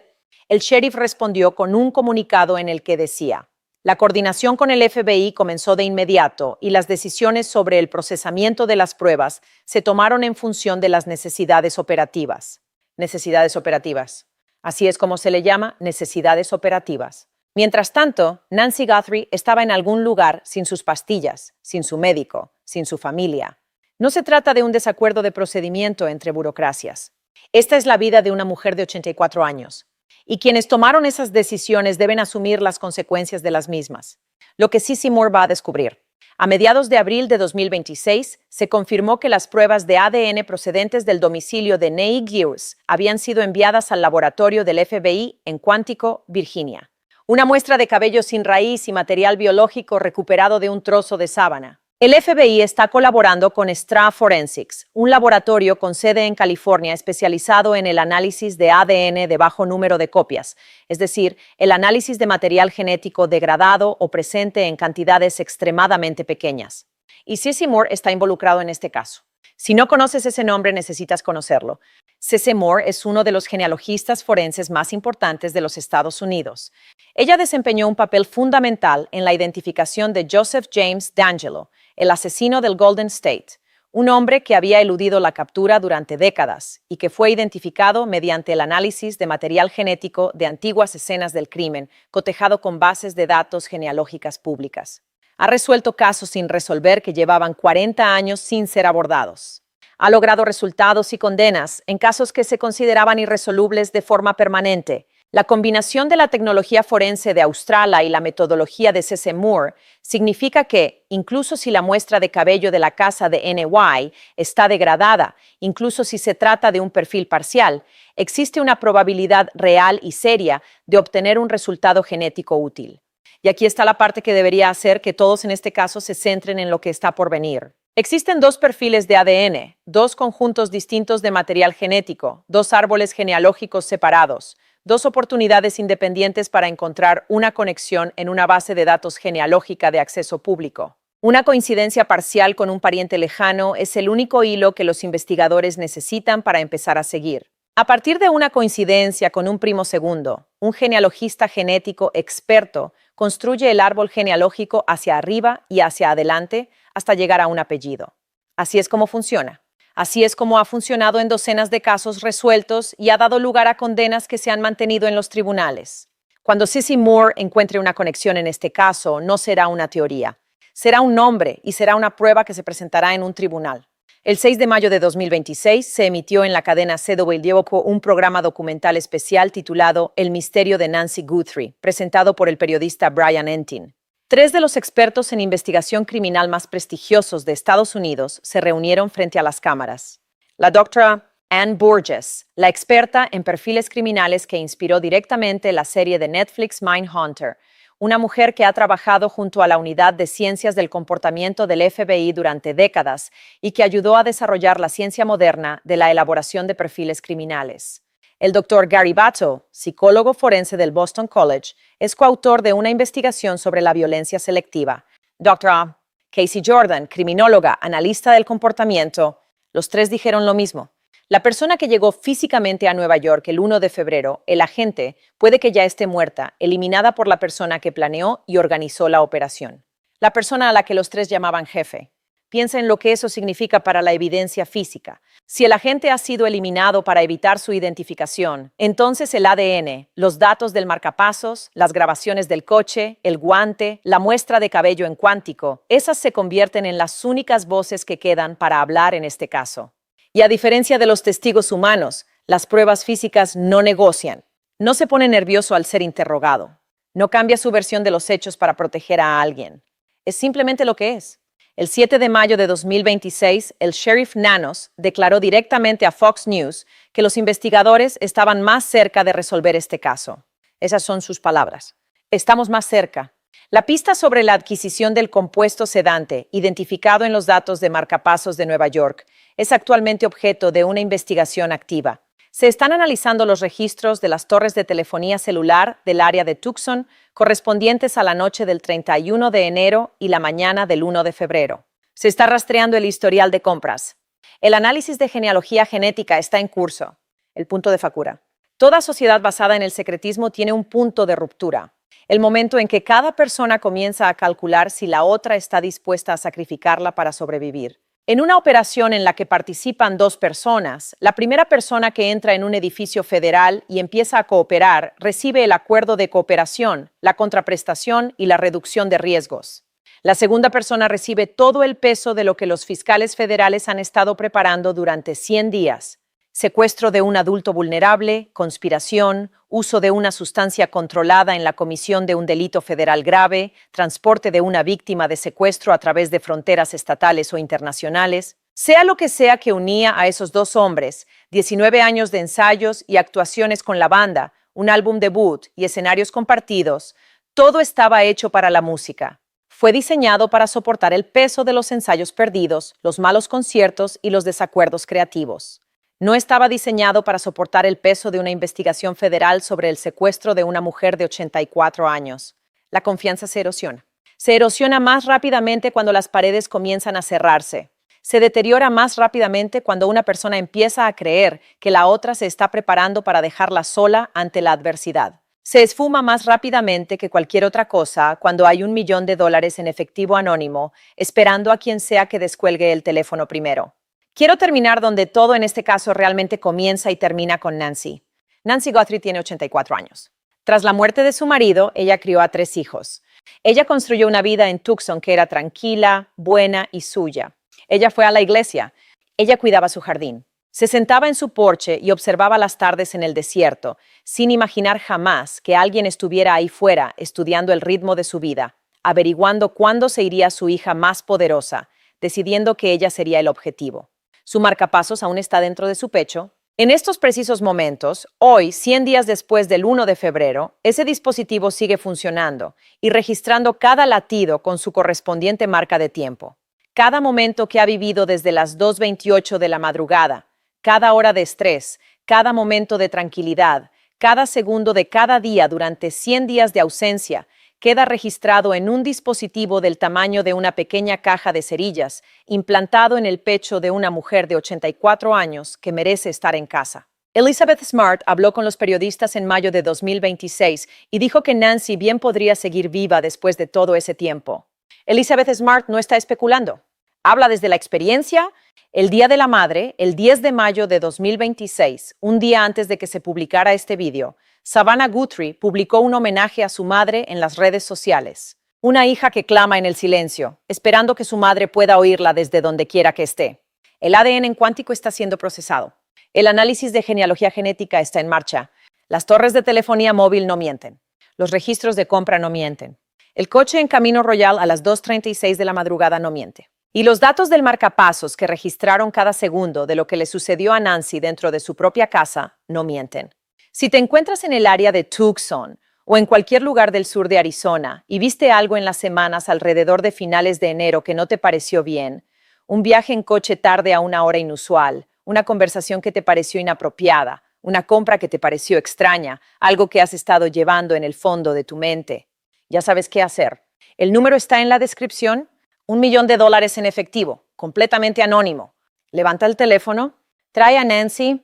El sheriff respondió con un comunicado en el que decía: la coordinación con el FBI comenzó de inmediato y las decisiones sobre el procesamiento de las pruebas se tomaron en función de las necesidades operativas. Necesidades operativas. Así es como se le llama, necesidades operativas. Mientras tanto, Nancy Guthrie estaba en algún lugar sin sus pastillas, sin su médico, sin su familia. No se trata de un desacuerdo de procedimiento entre burocracias. Esta es la vida de una mujer de 84 años. Y quienes tomaron esas decisiones deben asumir las consecuencias de las mismas. Lo que Cissy Moore va a descubrir. A mediados de abril de 2026, se confirmó que las pruebas de ADN procedentes del domicilio de Neil Gears habían sido enviadas al laboratorio del FBI en Quantico, Virginia. Una muestra de cabello sin raíz y material biológico recuperado de un trozo de sábana. El FBI está colaborando con Stra Forensics, un laboratorio con sede en California especializado en el análisis de ADN de bajo número de copias, es decir, el análisis de material genético degradado o presente en cantidades extremadamente pequeñas. Y Cissy Moore está involucrado en este caso. Si no conoces ese nombre, necesitas conocerlo. Cissy Moore es uno de los genealogistas forenses más importantes de los Estados Unidos. Ella desempeñó un papel fundamental en la identificación de Joseph James D'Angelo, el asesino del Golden State, un hombre que había eludido la captura durante décadas y que fue identificado mediante el análisis de material genético de antiguas escenas del crimen, cotejado con bases de datos genealógicas públicas. Ha resuelto casos sin resolver que llevaban 40 años sin ser abordados. Ha logrado resultados y condenas en casos que se consideraban irresolubles de forma permanente. La combinación de la tecnología forense de Australa y la metodología de Cissy Moore significa que, incluso si la muestra de cabello de la casa de NY está degradada, incluso si se trata de un perfil parcial, existe una probabilidad real y seria de obtener un resultado genético útil. Y aquí está la parte que debería hacer que todos en este caso se centren en lo que está por venir. Existen 2 perfiles de ADN, 2 conjuntos distintos de material genético, 2 árboles genealógicos separados, 2 oportunidades independientes para encontrar una conexión en una base de datos genealógica de acceso público. Una coincidencia parcial con un pariente lejano es el único hilo que los investigadores necesitan para empezar a seguir. A partir de una coincidencia con un primo segundo, un genealogista genético experto construye el árbol genealógico hacia arriba y hacia adelante hasta llegar a un apellido. Así es como funciona. Así es como ha funcionado en docenas de casos resueltos y ha dado lugar a condenas que se han mantenido en los tribunales. Cuando Cissy Moore encuentre una conexión en este caso, no será una teoría. Será un nombre y será una prueba que se presentará en un tribunal. El 6 de mayo de 2026 se emitió en la cadena CW un programa documental especial titulado El misterio de Nancy Guthrie, presentado por el periodista Brian Entin. 3 de los expertos en investigación criminal más prestigiosos de Estados Unidos se reunieron frente a las cámaras. La doctora Anne Burgess, la experta en perfiles criminales que inspiró directamente la serie de Netflix Mindhunter, una mujer que ha trabajado junto a la Unidad de Ciencias del Comportamiento del FBI durante décadas y que ayudó a desarrollar la ciencia moderna de la elaboración de perfiles criminales. El doctor Gary Batto, psicólogo forense del Boston College, es coautor de una investigación sobre la violencia selectiva. Dr. Casey Jordan, criminóloga, analista del comportamiento, los tres dijeron lo mismo. La persona que llegó físicamente a Nueva York el 1 de febrero, el agente, puede que ya esté muerta, eliminada por la persona que planeó y organizó la operación. La persona a la que los tres llamaban jefe. Piensa en lo que eso significa para la evidencia física. Si el agente ha sido eliminado para evitar su identificación, entonces el ADN, los datos del marcapasos, las grabaciones del coche, el guante, la muestra de cabello en cuántico, esas se convierten en las únicas voces que quedan para hablar en este caso. Y a diferencia de los testigos humanos, las pruebas físicas no negocian. No se pone nervioso al ser interrogado. No cambia su versión de los hechos para proteger a alguien. Es simplemente lo que es. El 7 de mayo de 2026, el sheriff Nanos declaró directamente a Fox News que los investigadores estaban más cerca de resolver este caso. Esas son sus palabras. Estamos más cerca. La pista sobre la adquisición del compuesto sedante, identificado en los datos de marcapasos de Nueva York, es actualmente objeto de una investigación activa. Se están analizando los registros de las torres de telefonía celular del área de Tucson correspondientes a la noche del 31 de enero y la mañana del 1 de febrero. Se está rastreando el historial de compras. El análisis de genealogía genética está en curso. El punto de factura. Toda sociedad basada en el secretismo tiene un punto de ruptura. El momento en que cada persona comienza a calcular si la otra está dispuesta a sacrificarla para sobrevivir. En una operación en la que participan dos personas, la primera persona que entra en un edificio federal y empieza a cooperar recibe el acuerdo de cooperación, la contraprestación y la reducción de riesgos. La segunda persona recibe todo el peso de lo que los fiscales federales han estado preparando durante 100 días. Secuestro de un adulto vulnerable, conspiración, uso de una sustancia controlada en la comisión de un delito federal grave, transporte de una víctima de secuestro a través de fronteras estatales o internacionales. Sea lo que sea que unía a esos dos hombres, 19 años de ensayos y actuaciones con la banda, un álbum debut y escenarios compartidos, todo estaba hecho para la música. Fue diseñado para soportar el peso de los ensayos perdidos, los malos conciertos y los desacuerdos creativos. No estaba diseñado para soportar el peso de una investigación federal sobre el secuestro de una mujer de 84 años. La confianza se erosiona. Se erosiona más rápidamente cuando las paredes comienzan a cerrarse. Se deteriora más rápidamente cuando una persona empieza a creer que la otra se está preparando para dejarla sola ante la adversidad. Se esfuma más rápidamente que cualquier otra cosa cuando hay $1 millón en efectivo anónimo esperando a quien sea que descuelgue el teléfono primero. Quiero terminar donde todo en este caso realmente comienza y termina con Nancy. Nancy Guthrie tiene 84 años. Tras la muerte de su marido, ella crió a 3 hijos. Ella construyó una vida en Tucson que era tranquila, buena y suya. Ella fue a la iglesia. Ella cuidaba su jardín. Se sentaba en su porche y observaba las tardes en el desierto, sin imaginar jamás que alguien estuviera ahí fuera estudiando el ritmo de su vida, averiguando cuándo se iría su hija más poderosa, decidiendo que ella sería el objetivo. Su marcapasos aún está dentro de su pecho. En estos precisos momentos, hoy, 100 días después del 1 de febrero, ese dispositivo sigue funcionando y registrando cada latido con su correspondiente marca de tiempo. Cada momento que ha vivido desde las 2:28 de la madrugada, cada hora de estrés, cada momento de tranquilidad, cada segundo de cada día durante 100 días de ausencia, queda registrado en un dispositivo del tamaño de una pequeña caja de cerillas, implantado en el pecho de una mujer de 84 años que merece estar en casa. Elizabeth Smart habló con los periodistas en mayo de 2026 y dijo que Nancy bien podría seguir viva después de todo ese tiempo. Elizabeth Smart no está especulando. Habla desde la experiencia. El Día de la Madre, el 10 de mayo de 2026, un día antes de que se publicara este video, Savannah Guthrie publicó un homenaje a su madre en las redes sociales. Una hija que clama en el silencio, esperando que su madre pueda oírla desde donde quiera que esté. El ADN en cuántico está siendo procesado. El análisis de genealogía genética está en marcha. Las torres de telefonía móvil no mienten. Los registros de compra no mienten. El coche en Camino Royal a las 2:36 de la madrugada no miente. Y los datos del marcapasos que registraron cada segundo de lo que le sucedió a Nancy dentro de su propia casa no mienten. Si te encuentras en el área de Tucson o en cualquier lugar del sur de Arizona y viste algo en las semanas alrededor de finales de enero que no te pareció bien, un viaje en coche tarde a una hora inusual, una conversación que te pareció inapropiada, una compra que te pareció extraña, algo que has estado llevando en el fondo de tu mente. Ya sabes qué hacer. El número está en la descripción. $1,000,000 en efectivo, completamente anónimo. Levanta el teléfono, trae a Nancy